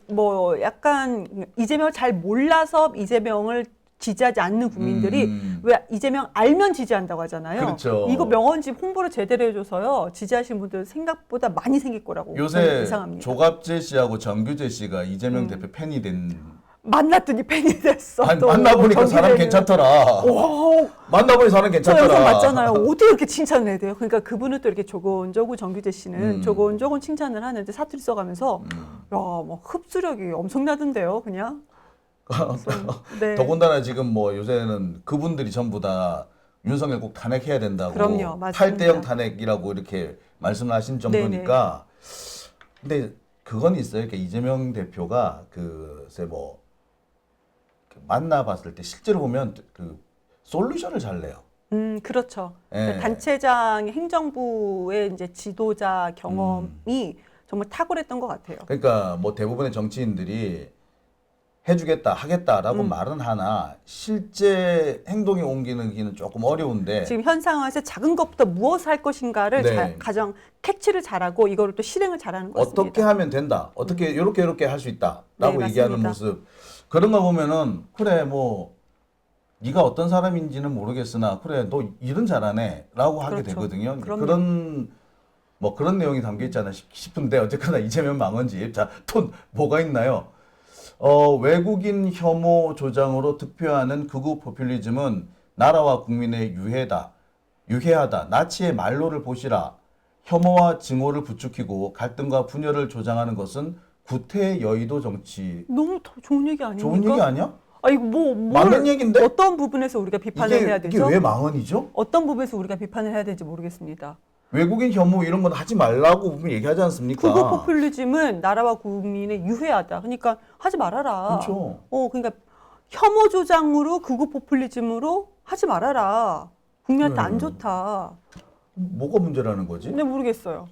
뭐 약간 이재명을 잘 몰라서 이재명을 지지하지 않는 국민들이 왜 이재명 알면 지지한다고 하잖아요. 그렇죠. 이거 명언집 홍보를 제대로 해줘서요. 지지하시는 분들 생각보다 많이 생길 거라고 요새 예상합니다. 조갑재 씨하고 정규재 씨가 이재명 대표 팬이 된. 만났더니 팬이 됐어. 아니, 또. 만나보니까 사람 정규재는. 괜찮더라. 오, 만나보니 사람 저 괜찮더라. 영상 봤잖아요. 어떻게 이렇게 칭찬을 해야 돼요? 그러니까 그분은 또 이렇게 조곤조곤 정규재 씨는 조곤조곤 칭찬을 하는데 사투리 써가면서 야, 뭐 흡수력이 엄청나던데요, 그냥. 네. 더군다나 지금 뭐 요새는 그분들이 전부 다 윤석열 꼭 탄핵해야 된다고. 그럼요, 맞습니다. 8대0 탄핵이라고 이렇게 말씀을 하신 정도니까. 근데 그건 있어요. 그러니까 이재명 대표가 글쎄 뭐 만나봤을 때 실제로 보면 그 솔루션을 잘 내요. 그렇죠. 예. 그러니까 단체장 행정부의 이제 지도자 경험이 정말 탁월했던 것 같아요. 그러니까 뭐 대부분의 정치인들이 해주겠다, 하겠다라고 말은 하나 실제 행동에 옮기는 조금 어려운데. 지금 현 상황에서 작은 것부터 무엇을 할 것인가를 네. 가장 캐치를 잘하고 이거를 또 실행을 잘하는 것 같습니다. 어떻게 하면 된다, 어떻게 이렇게 할 수 있다라고 네, 얘기하는 맞습니다. 모습, 그런 거 보면은 그래 뭐 네가 어떤 사람인지는 모르겠으나 그래 너 일은 잘하네라고 하게 그렇죠. 되거든요. 그럼요. 그런 뭐 그런 내용이 담겨 있지 않나 싶은데 어쨌거나 이재명 망언집. 자, 또 뭐가 있나요? 외국인 혐오 조장으로 득표하는 극우 포퓰리즘은 나라와 국민의 유해하다. 나치의 말로를 보시라. 혐오와 증오를 부추기고 갈등과 분열을 조장하는 것은 구태 여의도 정치. 너무 좋은 얘기 아닙니까? 좋은 얘기 아니야? 아 이거 맞는 얘기인데? 어떤 부분에서 우리가 비판을 해야 이게 되죠? 왜 망언이죠? 어떤 부분에서 우리가 비판을 해야 되는지 모르겠습니다. 외국인 혐오 이런 건 하지 말라고 분명히 얘기하지 않습니까? 극우 포퓰리즘은 나라와 국민의 유해하다. 그러니까 하지 말아라. 그렇죠. 그러니까 혐오 조장으로 극우 포퓰리즘으로 하지 말아라. 국민한테 안 좋다. 뭐가 문제라는 거지? 근데 모르겠어요.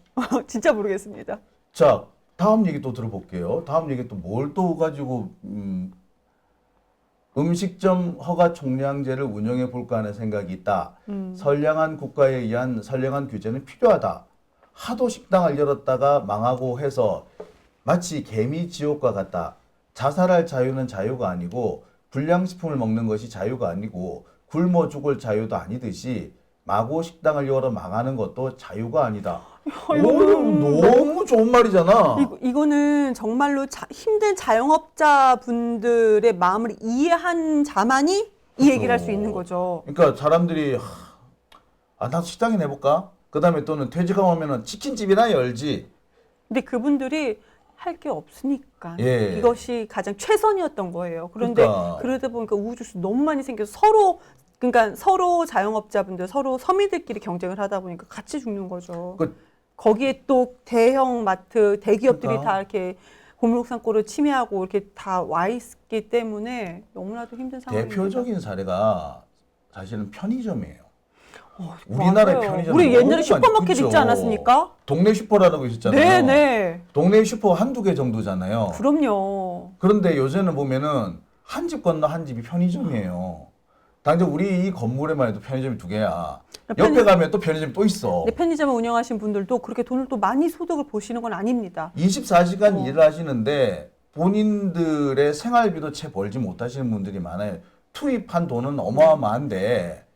진짜 모르겠습니다. 자, 다음 얘기 또 들어볼게요. 다음 얘기 또 뭘 또 가지고 음식점 허가 총량제를 운영해 볼까 하는 생각이 있다. 선량한 국가에 의한 선량한 규제는 필요하다. 하도 식당을 열었다가 망하고 해서 마치 개미 지옥과 같다. 자살할 자유는 자유가 아니고 불량식품을 먹는 것이 자유가 아니고 굶어 죽을 자유도 아니듯이 마구 식당을 열어 망하는 것도 자유가 아니다. 이거 너무 좋은 말이잖아. 이거는 정말로 힘든 자영업자분들의 마음을 이해한 자만이 이 얘기를 할 수 있는 거죠. 그러니까 사람들이 나도 식당에 내볼까? 그다음에 또는 퇴직하고 오면은 치킨집이나 열지. 근데 그분들이 할 게 없으니까 예. 이것이 가장 최선이었던 거예요. 그런데 그러니까. 그러다 보니까 우후죽순 너무 많이 생겨서 서로 자영업자분들 서로 서민들끼리 경쟁을 하다 보니까 같이 죽는 거죠. 거기에 또 대형 마트, 대기업들이 그러니까. 다 이렇게 골목상권을 침해하고 이렇게 다 와 있기 때문에 너무나도 힘든 상황입니다. 대표적인 사례가 사실은 편의점이에요. 우리나라의 맞아요. 편의점 우리 옛날에 슈퍼마켓 있지 않았습니까? 동네 슈퍼라고 있었잖아요. 네네. 동네 슈퍼 한두 개 정도잖아요. 그럼요. 그런데 요새는 보면은 한 집 건너 한 집이 편의점이에요. 당장 우리 이 건물에만 해도 편의점이 2개야. 옆에 가면 또 편의점이 또 있어. 네, 편의점을 운영하신 분들도 그렇게 돈을 또 많이 소득을 보시는 건 아닙니다. 24시간 일을 하시는데 본인들의 생활비도 채 벌지 못하시는 분들이 많아요. 투입한 돈은 어마어마한데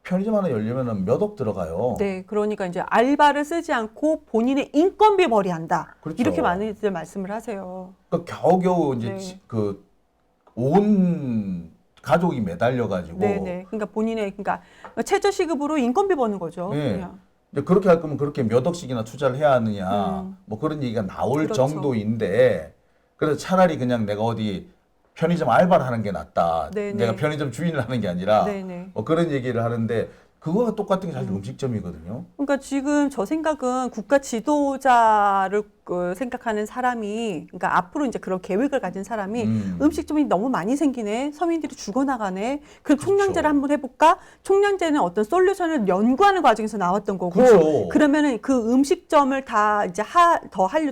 편의점 하나 열려면 몇 억 들어가요. 네, 그러니까 이제 알바를 쓰지 않고 본인의 인건비 벌이한다. 그렇죠. 이렇게 많이들 말씀을 하세요. 그러니까 겨우겨우 이제 네. 온 가족이 매달려가지고 네네. 그러니까 그러니까 최저시급으로 인건비 버는 거죠. 네. 그냥. 이제 그렇게 할 거면 그렇게 몇 억씩이나 투자를 해야 하느냐 뭐 그런 얘기가 나올 그렇죠. 정도인데 그래서 차라리 그냥 내가 어디 편의점 알바를 하는 게 낫다. 네네. 내가 편의점 주인을 하는 게 아니라 네네. 뭐 그런 얘기를 하는데 그거가 똑같은 게 사실 음식점이거든요. 그러니까 지금 저 생각은 국가 지도자를 생각하는 사람이, 그러니까 앞으로 이제 그런 계획을 가진 사람이 음식점이 너무 많이 생기네, 서민들이 죽어나가네. 그럼 그렇죠. 총량제를 한번 해볼까? 총량제는 어떤 솔루션을 연구하는 과정에서 나왔던 거고, 그렇죠. 그러면은 그 음식점을 다 이제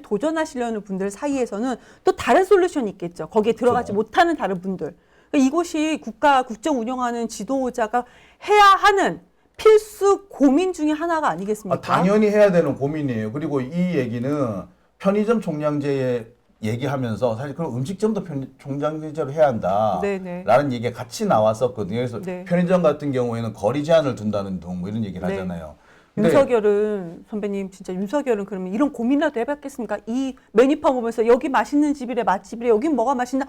도전하시려는 분들 사이에서는 또 다른 솔루션이 있겠죠. 거기에 들어가지 그렇죠. 못하는 다른 분들. 그러니까 이것이 국정 운영하는 지도자가 해야 하는 필수 고민 중에 하나가 아니겠습니까? 당연히 해야 되는 고민이에요. 그리고 이 얘기는 편의점 총량제 얘기하면서 사실 그럼 음식점도 총량제로 해야 한다. 네네. 라는 얘기가 같이 나왔었거든요. 그래서 네. 편의점 같은 경우에는 거리 제한을 둔다는 등 뭐 이런 얘기를 네. 하잖아요. 근데 윤석열은 선배님 진짜 윤석열은 그러면 이런 고민이라도 해봤겠습니까? 이 메뉴판 보면서 여기 맛있는 집이래, 맛집이래, 여기 뭐가 맛있나?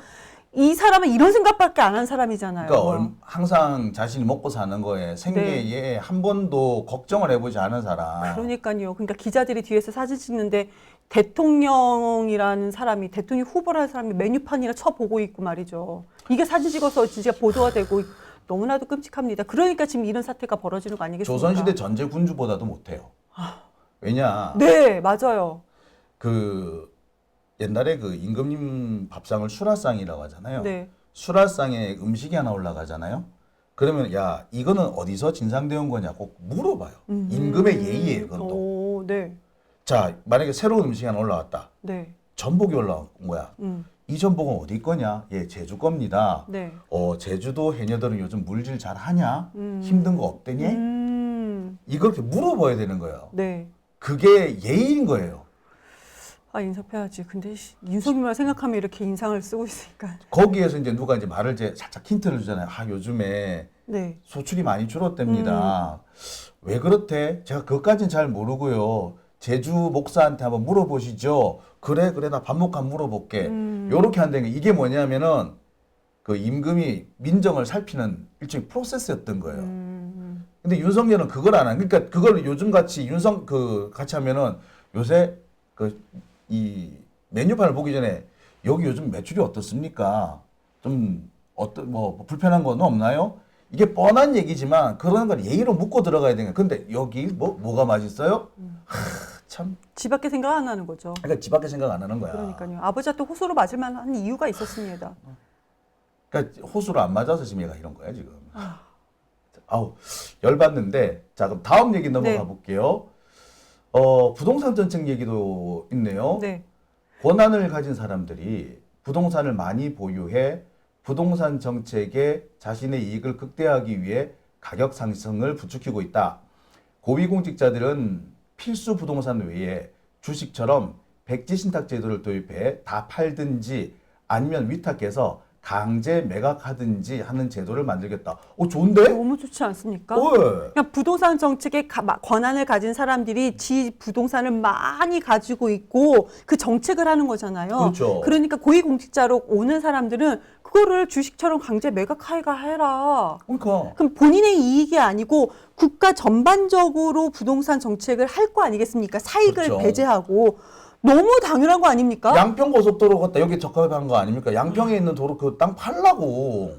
이 사람은 이런 생각밖에 안 한 사람이잖아요. 그러니까 항상 자신이 먹고 사는 거에 생계에 한 번도 걱정을 해보지 않은 사람. 그러니까요. 그러니까 기자들이 뒤에서 사진 찍는데 대통령이라는 사람이, 대통령 후보라는 사람이 메뉴판이라 쳐보고 있고 말이죠. 이게 사진 찍어서 진짜 보도가 되고 너무나도 끔찍합니다. 그러니까 지금 이런 사태가 벌어지는 거 아니겠습니까? 조선시대 전제 군주보다도 못해요. 왜냐? 네, 맞아요. 옛날에 임금님 밥상을 수라상이라고 하잖아요. 네. 수라상에 음식이 하나 올라가잖아요. 그러면 야 이거는 어디서 진상되어 온 거냐 꼭 물어봐요. 임금의 예의예요. 그것도. 오, 네. 자 만약에 새로운 음식이 하나 올라왔다. 네. 전복이 올라온 거야. 음. 이 전복은 어디 거냐? 예, 제주 겁니다. 네. 제주도 해녀들은 요즘 물질 잘 하냐? 힘든 거 없대니? 이걸 이렇게 물어봐야 되는 거예요. 네. 그게 예의인 거예요. 인사해야지. 근데 윤석열만 생각하면 이렇게 인상을 쓰고 있으니까. 거기에서 이제 누가 이제 말을 살짝 힌트를 주잖아요. 요즘에 네. 소출이 많이 줄었답니다. 왜 그렇대? 제가 그것까지는 잘 모르고요. 제주 목사한테 한번 물어보시죠. 그래 나 밥 먹고 한번 물어볼게. 요렇게 한다는 게 이게 뭐냐면은 임금이 민정을 살피는 일종의 프로세스였던 거예요. 근데 윤석열은 그걸 안 하는. 그러니까 그걸 요즘 같이 같이 하면은 요새 이 메뉴판을 보기 전에 여기 요즘 매출이 어떻습니까? 좀 불편한 건 없나요? 이게 뻔한 얘기지만 그런 걸 예의로 묻고 들어가야 되는 거예요. 근데 여기 뭐가 맛있어요? 참. 집 밖에 생각 안 하는 거죠. 그러니까 집 밖에 생각 안 하는 거야. 그러니까요. 아버지한테 호소로 맞을 만한 이유가 있었습니다. 그러니까 호수로 안 맞아서 지금 얘가 이런 거야 지금. 아우 열받는데 자 그럼 다음 얘기 넘어가 네. 볼게요. 부동산 정책 얘기도 있네요. 네. 권한을 가진 사람들이 부동산을 많이 보유해 부동산 정책에 자신의 이익을 극대화하기 위해 가격 상승을 부추기고 있다. 고위공직자들은 필수 부동산 외에 주식처럼 백지 신탁 제도를 도입해 다 팔든지 아니면 위탁해서 강제 매각하든지 하는 제도를 만들겠다. 좋은데? 너무 좋지 않습니까? 왜? 그냥 부동산 정책의 권한을 가진 사람들이 지 부동산을 많이 가지고 있고 그 정책을 하는 거잖아요. 그렇죠. 그러니까 고위공직자로 오는 사람들은 그거를 주식처럼 강제 매각하기가 해라. 그러니까. 그럼 본인의 이익이 아니고 국가 전반적으로 부동산 정책을 할 거 아니겠습니까? 사익을 그렇죠. 배제하고. 너무 당연한 거 아닙니까? 양평 고속도로 갔다 여기 적합한 거 아닙니까? 양평에 있는 도로 그 땅 팔라고.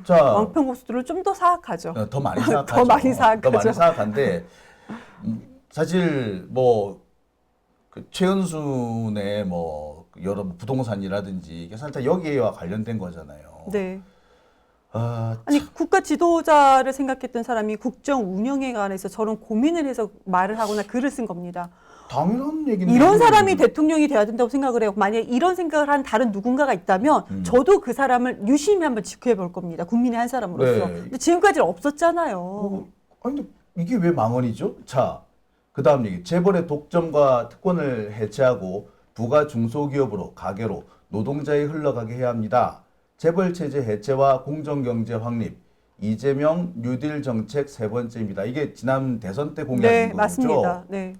자, 양평고속도로를 좀 더 사악하죠. 더 많이 생각하죠. 더 많이 생각하죠. 더 많이 생각한데 사실 그 최은순의 여러 부동산이라든지 이게 사실 다 여기와 관련된 거잖아요. 네. 참. 국가 지도자를 생각했던 사람이 국정 운영에 관해서 저런 고민을 해서 말을 하거나 글을 쓴 겁니다. 당연한 얘기인데 이런 사람이 대통령이 돼야 된다고 생각을 해요. 만약에 이런 생각을 한 다른 누군가가 있다면 저도 그 사람을 유심히 한번 지켜해 볼 겁니다. 국민의 한 사람으로서. 네. 근데 지금까지는 없었잖아요. 아니 근데 이게 왜 망언이죠? 자, 그 다음 얘기. 재벌의 독점과 특권을 해체하고 부가 중소기업으로 가게로 노동자에 흘러가게 해야 합니다. 재벌 체제 해체와 공정경제 확립. 이재명 뉴딜 정책 세 번째입니다. 이게 지난 대선 때 공약인 네, 거죠? 맞습니다. 네.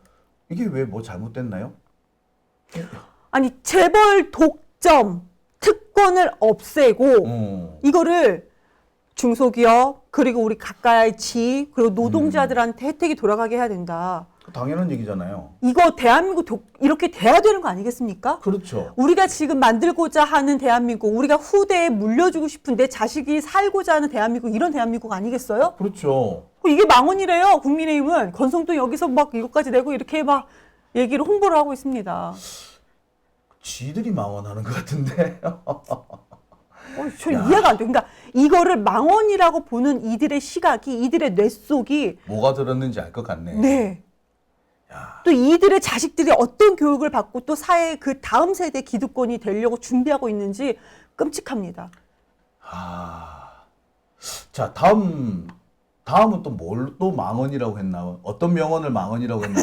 이게 왜 잘못됐나요? 아니 재벌 독점 특권을 없애고 이거를 중소기업 그리고 우리 가까이 지 그리고 노동자들한테 혜택이 돌아가게 해야 된다. 당연한 얘기잖아요. 이거 대한민국 이렇게 돼야 되는 거 아니겠습니까? 그렇죠. 우리가 지금 만들고자 하는 대한민국, 우리가 후대에 물려주고 싶은 내 자식이 살고자 하는 대한민국, 이런 대한민국 아니겠어요? 그렇죠. 이게 망언이래요. 국민의힘은 건성도 여기서 막 이것까지 내고 이렇게 막 얘기를 홍보를 하고 있습니다. 지들이 망언하는 것 같은데. 저 이해가 안 돼. 그러니까 이거를 망언이라고 보는 이들의 시각이, 이들의 뇌 속이 뭐가 들었는지 알 것 같네. 네. 야. 또 이들의 자식들이 어떤 교육을 받고 또 사회의 그 다음 세대 기득권이 되려고 준비하고 있는지 끔찍합니다. 자, 다음은 또 뭘 또 망언이라고 했나? 어떤 명언을 망언이라고 했나?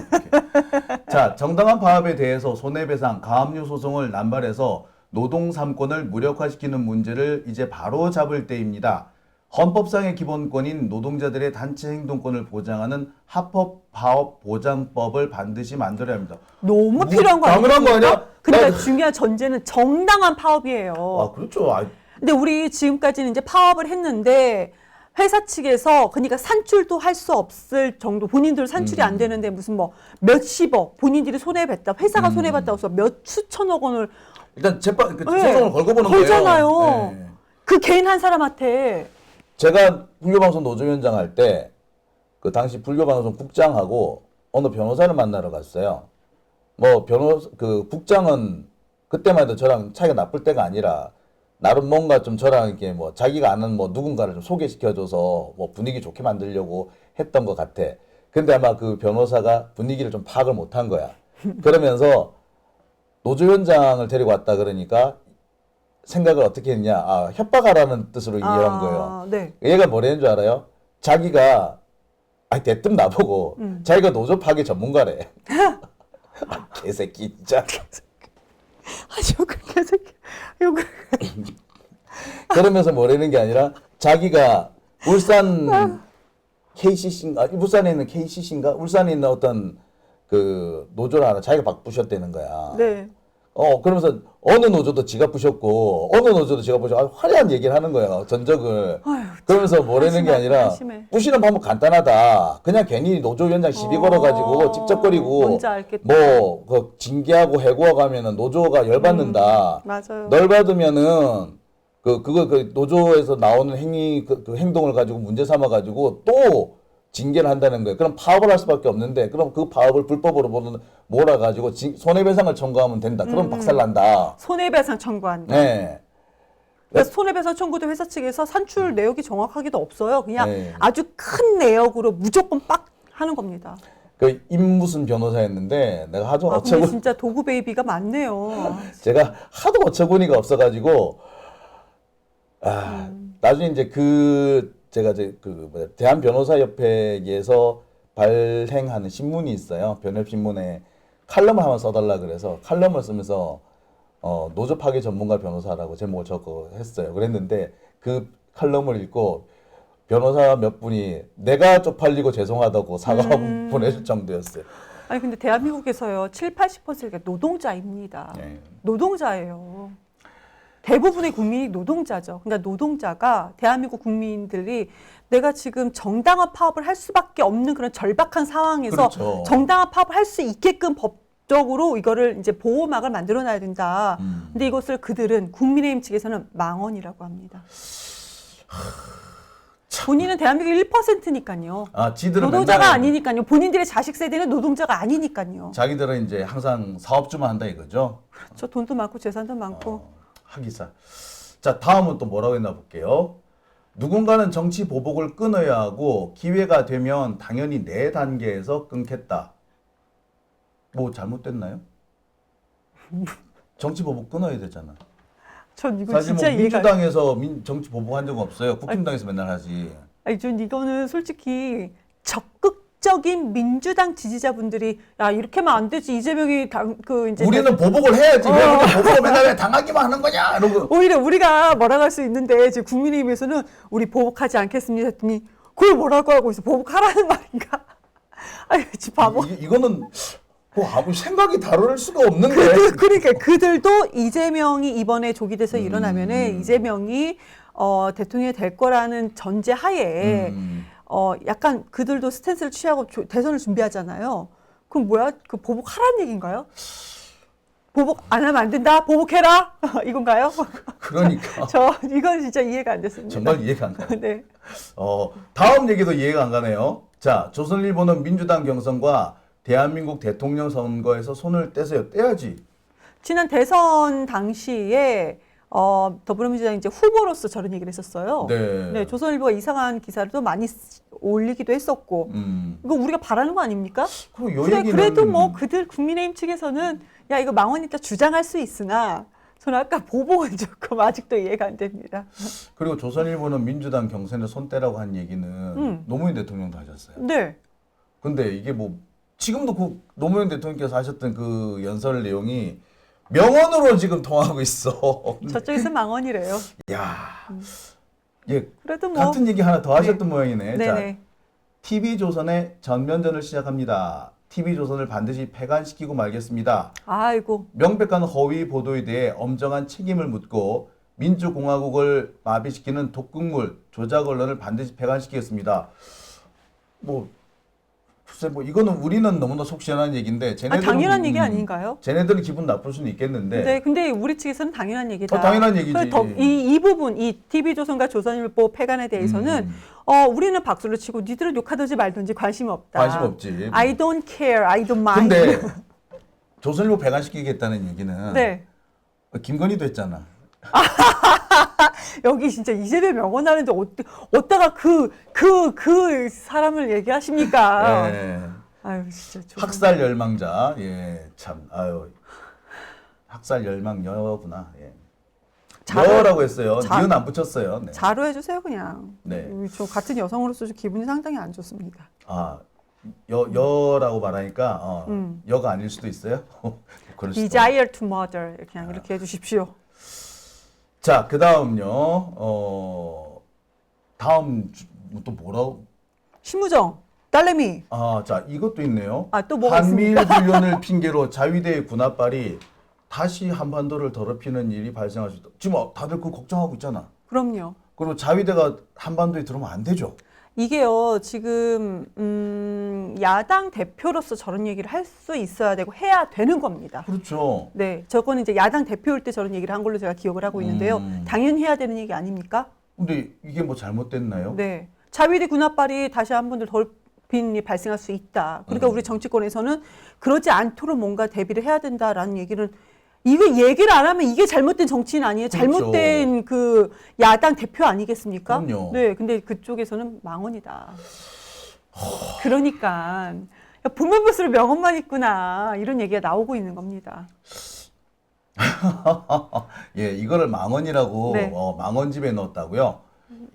자, 정당한 파업에 대해서 손해배상, 가압류 소송을 남발해서 노동 3권을 무력화시키는 문제를 이제 바로 잡을 때입니다. 헌법상의 기본권인 노동자들의 단체 행동권을 보장하는 합법파업보장법을 반드시 만들어야 합니다. 너무 필요한 거 아니에요? 당연한 거 아니야? 그러니까 중요한 전제는 정당한 파업이에요. 그렇죠. 근데 우리 지금까지는 이제 파업을 했는데 회사 측에서 그러니까 산출도 할 수 없을 정도 본인들 산출이 안 되는데 무슨 몇십억 본인들이 손해봤다 회사가 손해봤다고 해서 몇 수천억 원을 일단 소송을 네, 걸고 보는 걸잖아요. 거예요. 네. 그 개인 한 사람한테 제가 불교방송 노조위원장 할 때 그 당시 불교방송 국장하고 어느 변호사를 만나러 갔어요. 그 국장은 그때만 해도 저랑 차이가 나쁠 때가 아니라 나름 뭔가 좀 저랑 이렇게 자기가 아는 누군가를 좀 소개시켜줘서 분위기 좋게 만들려고 했던 것 같아. 근데 아마 그 변호사가 분위기를 좀 파악을 못한 거야. 그러면서 노조위원장을 데리고 왔다 그러니까 생각을 어떻게 했냐. 협박하라는 뜻으로 이해한 거예요. 네. 얘가 뭐라는 줄 알아요? 자기가 대뜸 나보고 자기가 노조 파괴 전문가래. 개새끼 진짜. 욕을 계속 욕을 그러면서 뭐라는 게 아니라 자기가 울산 KCC인가 울산에 있는 KCC인가 울산에 있는 어떤 그 노조를 하나 자기가 바꾸셨다는 거야. 네. 그러면서 어느 노조도 지가 부셨고 어느 노조도 지가 부셨고 화려한 얘기를 하는 거야. 전적을. 그러면서 뭐라는 게 아니라 한심해. 부시는 방법 간단하다. 그냥 괜히 노조위원장 시비 걸어가지고 찝쩍거리고 뭔지 알겠다. 그 징계하고 해고하고 하면은 노조가 열받는다. 맞아요. 널 받으면은 그 노조에서 나오는 그 행동을 가지고 문제 삼아 가지고 또 징계를 한다는 거예요. 그럼 파업을 할 수밖에 없는데 그럼 그 파업을 불법으로 몰아가지고 손해배상을 청구하면 된다. 그럼 박살난다. 손해배상 청구한다. 네. 그래서 손해배상 청구도 회사 측에서 산출 내역이 정확하게도 없어요. 그냥 네. 아주 큰 내역으로 무조건 빡 하는 겁니다. 그 임무순 변호사였는데 내가 하도 근데 진짜 도구 베이비가 많네요. 제가 하도 어처구니가 없어가지고 나중에 이제 제가 대한변호사협회에서 발행하는 신문이 있어요. 변협신문에 칼럼을 한번 써달라 그래서 칼럼을 쓰면서 노조 파괴 전문가 변호사라고 제목을 적어 했어요. 그랬는데 그 칼럼을 읽고 변호사 몇 분이 내가 쪽팔리고 죄송하다고 사과 보내줄 정도였어요. 아니 근데 대한민국에서요 70~80%가 노동자입니다. 네. 노동자예요. 대부분의 국민이 노동자죠. 그러니까 노동자가 대한민국 국민들이 내가 지금 정당한 파업을 할 수밖에 없는 그런 절박한 상황에서 그렇죠. 정당한 파업을 할 수 있게끔 법적으로 이거를 이제 보호막을 만들어놔야 된다. 근데 이것을 그들은 국민의힘 측에서는 망언이라고 합니다. 본인은 대한민국 1%니까요. 지들은 노동자가 맨날 아니니까요. 본인들의 자식 세대는 노동자가 아니니까요. 자기들은 이제 항상 사업주만 한다 이거죠. 저 돈도 많고 재산도 많고. 하기사. 자, 다음은 또 뭐라고 했나 볼게요. 누군가는 정치 보복을 끊어야 하고 기회가 되면 당연히 내 단계에서 끊겠다. 뭐 잘못됐나요? 정치 보복 끊어야 되잖아. 전 이거 사실 뭐 진짜 이해가 민주당에서 정치 보복한 적 없어요. 국힘당에서 맨날 하지. 아니 전 이거는 솔직히 적극적인 민주당 지지자분들이 야 이렇게 하면 안 되지 이재명이 그 이제 우리는 보복을 해야지. 왜 그렇게 보복을 맨날 왜 당하기만 하는 거냐? 이러고. 오히려 우리가 뭐라고 할 수 있는데 지금 국민의힘에서는 우리 보복하지 않겠습니다 했더니 그걸 뭐라고 하고 있어 보복하라는 말인가? 아니 지금 바보. 이거는 뭐 아무 생각이 다를 수가 없는데. 그러니까 그들도 이재명이 이번에 조기 대선 일어나면은 이재명이 대통령이 될 거라는 전제 하에 약간 그들도 스탠스를 취하고 대선을 준비하잖아요. 그럼 뭐야? 그 보복하라는 얘기인가요? 보복 안 하면 안 된다. 보복해라. 이건가요? 그러니까. 이건 진짜 이해가 안 됐습니다. 정말 이해가 안 가요. 네. 다음 얘기도 이해가 안 가네요. 자, 조선일보는 민주당 경선과 대한민국 대통령 선거에서 손을 떼세요. 떼야지. 지난 대선 당시에 더불어민주당 이제 후보로서 저런 얘기를 했었어요. 네. 조선일보가 이상한 기사를 또 많이 올리기도 했었고, 이거 우리가 바라는 거 아닙니까? 그리고 요 얘기는 그래도 뭐 그들 국민의힘 측에서는 야 이거 망언이다 주장할 수 있으나 저는 아까 보복은 조금 아직도 이해가 안 됩니다. 그리고 조선일보는 민주당 경선에 손 떼라고 한 얘기는 노무현 대통령도 하셨어요. 네. 근데 이게 뭐 지금도 그 노무현 대통령께서 하셨던 그 연설 내용이 명언으로 지금 통하고 있어. 저쪽에서 망언이래요. 야, 예, 그래도 뭐 같은 얘기 하나 더 하셨던 모양이네. 자, 네네. TV조선의 전면전을 시작합니다. TV조선을 반드시 폐간시키고 말겠습니다. 아이고. 명백한 허위 보도에 대해 엄정한 책임을 묻고 민주공화국을 마비시키는 독극물 조작 언론을 반드시 폐간시키겠습니다. 뭐 글쎄 뭐 이거는 우리는 너무나 속 시원한 얘기인데 쟤네들은 당연한 얘기 아닌가요? 쟤네들은 기분 나쁠 수는 있겠는데. 네, 근데 우리 측에서는 당연한 얘기다. 당연한 얘기지. 이 부분, 이 TV조선과 조선일보 폐간에 대해서는 우리는 박수를 치고 니들은 욕하든지 말든지 관심 없다. 관심 없지. I don't care, I don't mind. 근데 조선일보 폐간시키겠다는 얘기는 네. 김건희도 했잖아. 여기 진짜 이재명 명언하는데 어디다가 그 사람을 얘기하십니까? 네. 아유 진짜. 학살 열망자. 예, 참. 아유. 학살 열망 여구나. 예. 여라고 했어요. 니은 안 붙였어요. 네. 자로 해주세요 그냥. 네. 저 같은 여성으로서 좀 기분이 상당히 안 좋습니다. 여라고 말하니까 여가 아닐 수도 있어요. 그럴 수도. Desire to murder 그냥 이렇게 해주십시오. 자, 그 다음요. 다음 또 뭐라고? 심우정, 딸내미. 자, 이것도 있네요. 또 뭐가 한미일 있습니까? 훈련을 핑계로 자위대의 군합발이 다시 한반도를 더럽히는 일이 발생할 수 있다. 지금 다들 그 걱정하고 있잖아. 그럼요. 그리고 자위대가 한반도에 들어오면 안 되죠. 이게요, 지금, 야당 대표로서 저런 얘기를 할 수 있어야 되고 해야 되는 겁니다. 그렇죠. 네. 저거는 이제 야당 대표일 때 저런 얘기를 한 걸로 제가 기억을 하고 있는데요. 당연히 해야 되는 얘기 아닙니까? 근데 이게 뭐 잘못됐나요? 네. 자위대 군합발이 다시 한 번 더 더럽힌 일이 발생할 수 있다. 그러니까 우리 정치권에서는 그러지 않도록 뭔가 대비를 해야 된다라는 얘기는 이거 얘기를 안 하면 이게 잘못된 정치인 아니에요? 그렇죠. 잘못된 그 야당 대표 아니겠습니까? 그럼요. 네, 근데 그쪽에서는 망언이다. 그러니까 야, 보면 볼수록 명언만 있구나 이런 얘기가 나오고 있는 겁니다. 예, 이거를 망언이라고 네. 망언집에 넣었다고요?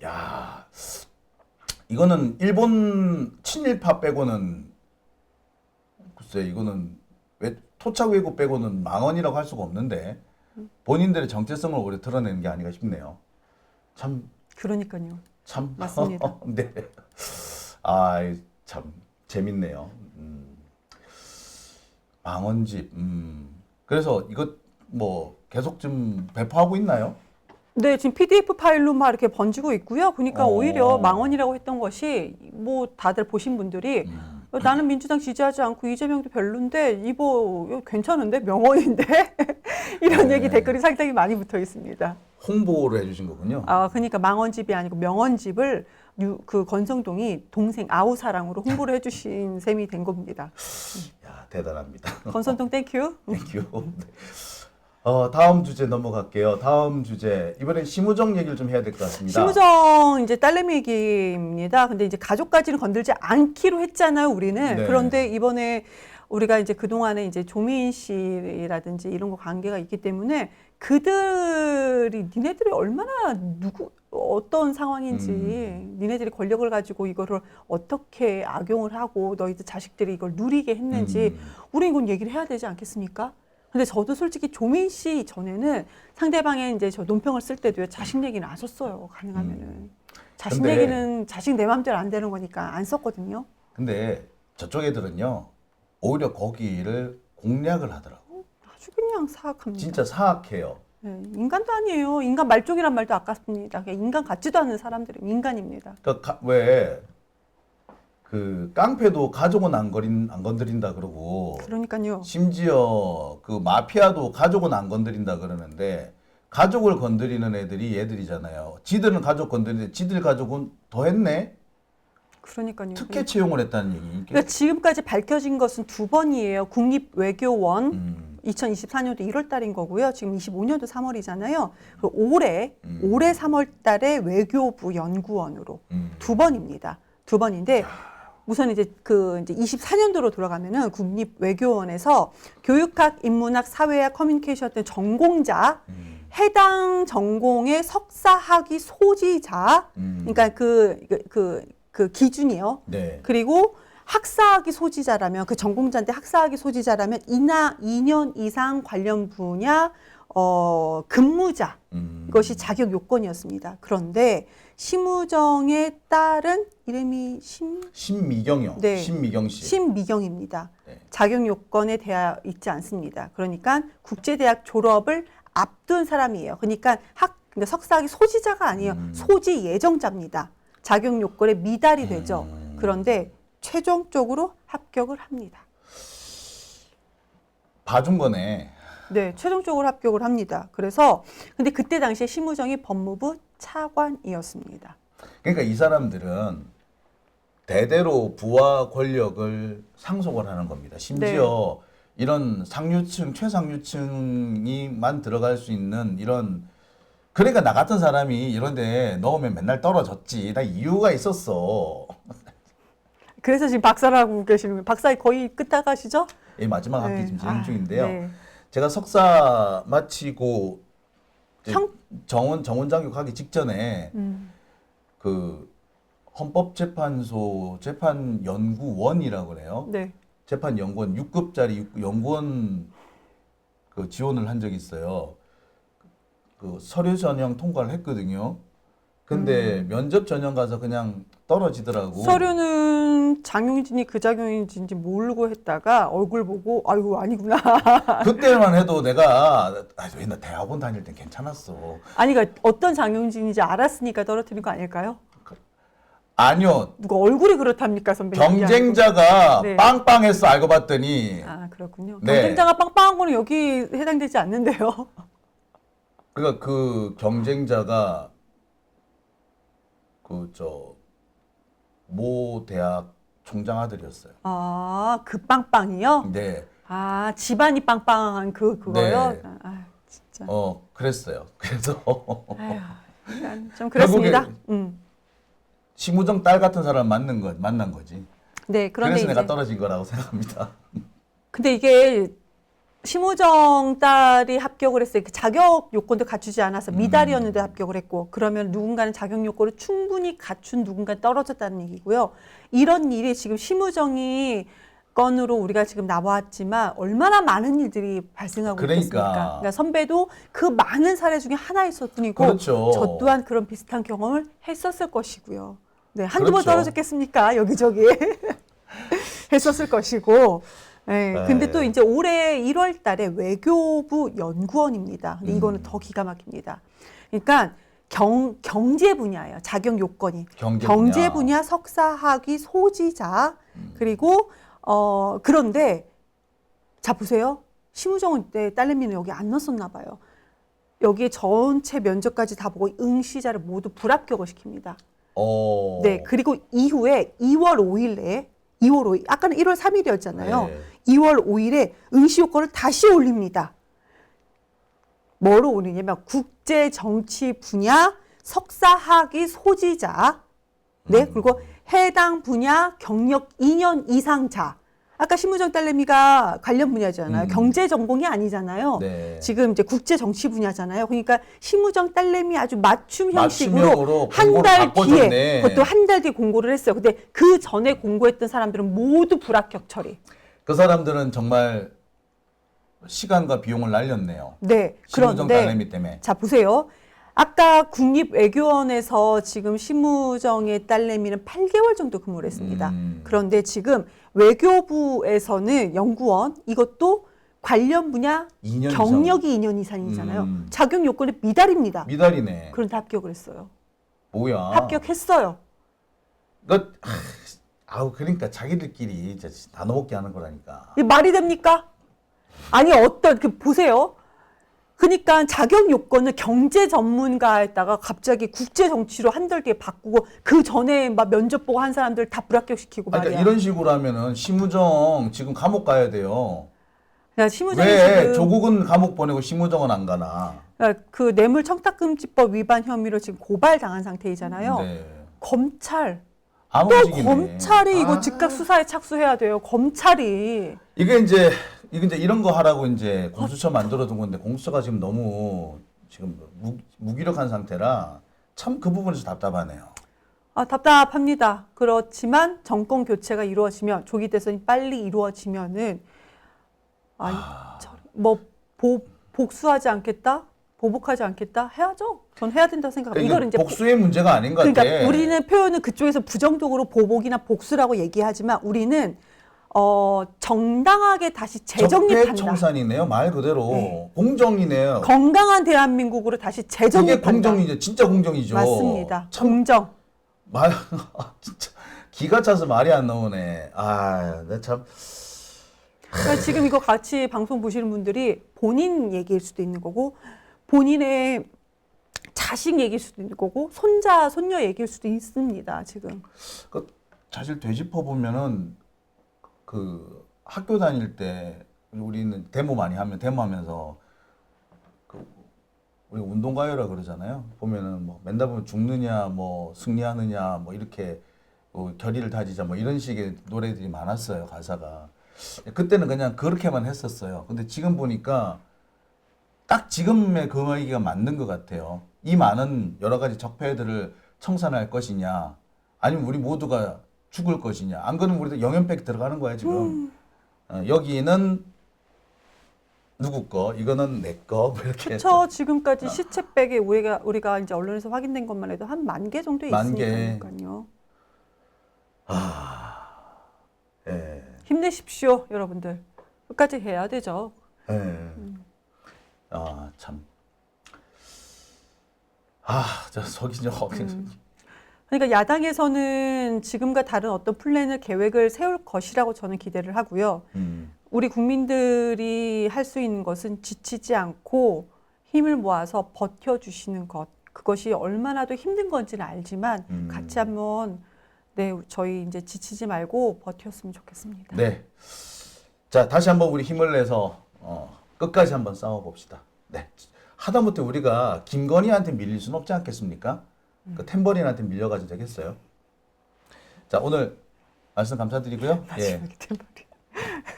야, 이거는 일본 친일파 빼고는 글쎄 이거는 왜 토착 왜곡 빼고는 망언이라고 할 수가 없는데 본인들의 정체성을 오히려 드러내는 게 아닌가 싶네요. 참 그러니까요. 참. 맞습니다. 네. 아, 참 재밌네요. 망원집. 그래서 이것 뭐 계속 좀 배포하고 있나요? 네, 지금 PDF 파일로 막 이렇게 번지고 있고요. 그러니까 어. 오히려 망언이라고 했던 것이 뭐 다들 보신 분들이 나는 민주당 지지하지 않고 이재명도 별론데 이거 괜찮은데 명언인데 이런 네. 얘기 댓글이 상당히 많이 붙어 있습니다. 홍보를 해주신 거군요. 아, 그러니까 망언집이 아니고 명언집을 그 권성동이 동생 아우사랑으로 홍보를 해주신 셈이 된 겁니다. 야, 대단합니다. 권성동 땡큐. 땡큐. 다음 주제 넘어갈게요. 다음 주제. 이번엔 심우정 얘기를 좀 해야 될 것 같습니다. 심우정 이제 딸내미 얘기입니다. 근데 이제 가족까지는 건들지 않기로 했잖아요, 우리는. 네. 그런데 이번에 우리가 이제 그동안에 이제 조민 씨라든지 이런 거 관계가 있기 때문에 그들이 니네들이 얼마나 어떤 상황인지 니네들이 권력을 가지고 이거를 어떻게 악용을 하고 너희들 자식들이 이걸 누리게 했는지 우리 이건 얘기를 해야 되지 않겠습니까? 근데 저도 솔직히 조민 씨 전에는 상대방의 이제 저 논평을 쓸 때도요, 자식 얘기는 안 썼어요, 가능하면은. 자식 근데 얘기는 자식 내 맘대로 안 되는 거니까 안 썼거든요. 근데 저쪽 애들은요, 오히려 거기를 공략을 하더라고. 아주 그냥 사악합니다. 진짜 사악해요. 네, 인간도 아니에요. 인간 말종이란 말도 아깝습니다. 그냥 인간 같지도 않은 사람들이 인간입니다. 그러니까 왜 그 깡패도 가족은 안 건드린다 그러고 그러니까요. 심지어 그 마피아도 가족은 안 건드린다 그러는데 가족을 건드리는 애들이 얘들이잖아요. 지들은 가족 건드리는데 지들 가족은 더 했네. 그러니까요. 특혜 채용을 했다는 얘기. 그러니까 지금까지 밝혀진 것은 2번이에요. 국립외교원 2024년도 1월 달인 거고요. 지금 25년도 3월이잖아요. 올해 3월 달에 외교부 연구원으로 2번입니다. 2번인데 우선 이제 이제 24년도로 돌아가면은 국립외교원에서 교육학, 인문학, 사회학, 커뮤니케이션 등 전공자 해당 전공의 석사학위 소지자 그러니까 그 기준이요. 네. 그리고 학사학위 소지자라면 그 전공자인데 학사학위 소지자라면 2년 이상 관련 분야 근무자 이것이 자격 요건이었습니다. 그런데 심우정의 딸은 이름이 신미경이요. 네. 신미경 씨. 신미경입니다. 네. 자격 요건에 되어 있지 않습니다. 그러니까 국제대학 졸업을 앞둔 사람이에요. 그러니까 석사학위 소지자가 아니에요. 소지 예정자입니다. 자격 요건에 미달이 되죠. 그런데 최종적으로 합격을 합니다. 봐준 거네. 네, 최종적으로 합격을 합니다. 그래서 근데 그때 당시에 심우정이 법무부 차관이었습니다. 그러니까 이 사람들은 대대로 부와 권력을 상속을 하는 겁니다. 심지어 이런 상류층, 최상류층이만 들어갈 수 있는 이런 그러니까 나 같은 사람이 이런데 넣으면 맨날 떨어졌지. 나 이유가 있었어. 그래서 지금 박사를 하고 계시는 거예요. 박사 거의 끝나가시죠? 이 마지막 학기 네. 지금 진행 중인데요. 네. 제가 석사 마치고 이제 정원 자격하기 직전에 그 헌법재판소 재판연구원이라고 그래요. 네. 재판연구원 6급짜리 연구원 그 지원을 한 적이 있어요. 그 서류 전형 통과를 했거든요. 근데 면접 전형 가서 그냥 떨어지더라고. 서류는 장용진이 그 장용진인지 모르고 했다가 얼굴 보고 아이고 아니구나. 그때만 해도 내가 나 대학원 다닐 땐 괜찮았어. 아니 그러니까 어떤 장용진인지 알았으니까 떨어뜨린 거 아닐까요? 아니요. 누가 얼굴이 그렇답니까, 선배님? 경쟁자가 네. 빵빵했어 알고 봤더니. 아 그렇군요. 네. 경쟁자가 빵빵한 거는 여기 해당되지 않는데요. 그러니까 그 경쟁자가 모 대학 총장 아들이었어요. 아, 그 빵빵이요? 네. 아, 집안이 빵빵한 그거요? 네. 아, 진짜. 그랬어요. 그래서 아휴, 좀 그렇습니다. 심우정 딸 같은 사람 만난 거지. 네, 그런데 그래서 이제 내가 떨어진 거라고 생각합니다. 근데 이게 심우정 딸이 합격을 했어요. 그 자격 요건도 갖추지 않아서 미달이었는데 합격을 했고, 그러면 누군가는 자격 요건을 충분히 갖춘 누군가 떨어졌다는 얘기고요. 이런 일이 지금 심우정이 건으로 우리가 지금 나왔지만 얼마나 많은 일들이 발생하고 그러니까. 있겠습니까? 그러니까 선배도 그 많은 사례 중에 하나였을 뿐이고 그렇죠. 저 또한 그런 비슷한 경험을 했었을 것이고요. 네, 한두 번 그렇죠. 떨어졌겠습니까? 여기저기 했었을 것이고. 네, 근데 또 이제 올해 1월 달에 외교부 연구원입니다. 근데 이거는 더 기가 막힙니다. 그러니까 경제 분야예요. 자격 요건이. 경제 분야 석사학위 소지자. 그리고 그런데 자 보세요. 심우정 때 딸내미는 여기 안 넣었었나 봐요. 여기에 전체 면접까지 다 보고 응시자를 모두 불합격을 시킵니다. 네, 그리고 이후에 2월 5일에 2월 5일, 아까는 1월 3일이었잖아요. 네. 2월 5일에 응시 요건을 다시 올립니다. 뭐로 올리냐면 국제 정치 분야 석사학위 소지자. 네, 그리고 해당 분야 경력 2년 이상자. 아까 심우정 딸내미가 관련 분야잖아요. 경제 전공이 아니잖아요. 네. 지금 이제 국제 정치 분야잖아요. 그러니까 심우정 딸내미 아주 맞춤 형식으로 맞춤형으로 한 공고를 달 바꿔줬네. 뒤에 그것도 한 달 뒤에 공고를 했어요. 근데 그 전에 공고했던 사람들은 모두 불합격 처리. 그 사람들은 정말 시간과 비용을 날렸네요. 네. 심우정 그런데 딸내미 때문에. 자 보세요. 아까 국립외교원에서 지금 심우정의 딸내미는 8개월 정도 근무를 했습니다. 그런데 지금 외교부에서는 연구원 이것도 관련 분야 2년 경력이 2년 이상이잖아요. 자격 요건이 미달입니다. 미달이네. 그런데 합격을 했어요. 뭐야? 합격했어요. 그러니까 자기들끼리 이제 나눠 먹기 하는 거라니까. 이게 말이 됩니까? 아니 보세요. 그러니까 자격 요건을 경제 전문가에다가 갑자기 국제 정치로 한 달 뒤에 바꾸고 그 전에 막 면접 보고 한 사람들 다 불합격시키고 말이야. 그러니까 이런 식으로 하면은 심우정 지금 감옥 가야 돼요. 그러니까 심우정이 왜 지금 조국은 감옥 보내고 심우정은 안 가나? 그러니까 그 뇌물 청탁금지법 위반 혐의로 지금 고발당한 상태이잖아요. 네. 검찰 안 또 움직이네. 검찰이 이거 즉각 수사에 착수해야 돼요. 검찰이. 이게 이제 이런 거 하라고 이제 공수처 만들어둔 건데 공수처가 지금 너무 지금 무기력한 상태라 참 그 부분에서 답답하네요. 답답합니다. 그렇지만 정권 교체가 이루어지면 조기 대선이 빨리 이루어지면은 복수하지 않겠다, 보복하지 않겠다 해야죠. 전 해야 된다고 생각합니다. 그러니까 이걸 이제 복수의 문제가 아닌 것 같아. 그러니까 우리는 표현은 그쪽에서 부정적으로 보복이나 복수라고 얘기하지만 우리는 정당하게 다시 재정립한다. 적폐청산이네요. 말 그대로 네. 공정이네요. 건강한 대한민국으로 다시 이게 재정립한다. 공정이죠. 진짜 공정이죠. 맞습니다. 참 공정. 진짜 기가 차서 말이 안 나오네. 나 참. 그러니까 지금 이거 같이 방송 보시는 분들이 본인 얘기일 수도 있는 거고 본인의 자식 얘기일 수도 있는 거고 손자, 손녀 얘기일 수도 있습니다. 지금. 사실 되짚어 보면은 그 학교 다닐 때 우리는 데모 많이 하면 데모하면서 우리 운동가요라 그러잖아요. 보면은 뭐 맨날 보면 죽느냐 뭐 승리하느냐 뭐 이렇게 결의를 다지자 뭐 이런 식의 노래들이 많았어요. 가사가. 그때는 그냥 그렇게만 했었어요. 근데 지금 보니까 딱 지금의 그 얘기가 맞는 것 같아요. 이 많은 여러 가지 적폐들을 청산할 것이냐 아니면 우리 모두가 죽을 것이냐. 안 그러면 우리도 영연팩 들어가는 거야 지금. 여기는 누구 거, 이거는 내 거, 뭐 이렇게. 그렇죠. 지금까지 시체백에 우리가 이제 언론에서 확인된 것만 해도 한 10,000개 정도 있으니까요. 예. 힘내십시오, 여러분들. 끝까지 해야 되죠. 예. 참. 저 속이 좀 그러니까 야당에서는 지금과 다른 어떤 플랜을 계획을 세울 것이라고 저는 기대를 하고요. 우리 국민들이 할 수 있는 것은 지치지 않고 힘을 모아서 버텨주시는 것. 그것이 얼마나 더 힘든 건지는 알지만 같이 한번 저희 이제 지치지 말고 버텼으면 좋겠습니다. 네. 자, 다시 한번 우리 힘을 내서 끝까지 한번 싸워봅시다. 네. 하다못해 우리가 김건희한테 밀릴 수는 없지 않겠습니까? 그 탬버린한테 밀려가지고 되겠어요. 자, 오늘 말씀 감사드리고요. 예.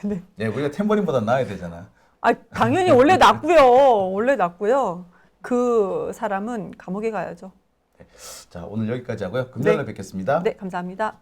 네. 예, 우리가 탬버린보다 나아야 되잖아. 당연히 원래 낫고요. 원래 낫고요. 그 사람은 감옥에 가야죠. 자, 오늘 여기까지 하고요. 금요일에 뵙겠습니다. 네, 감사합니다.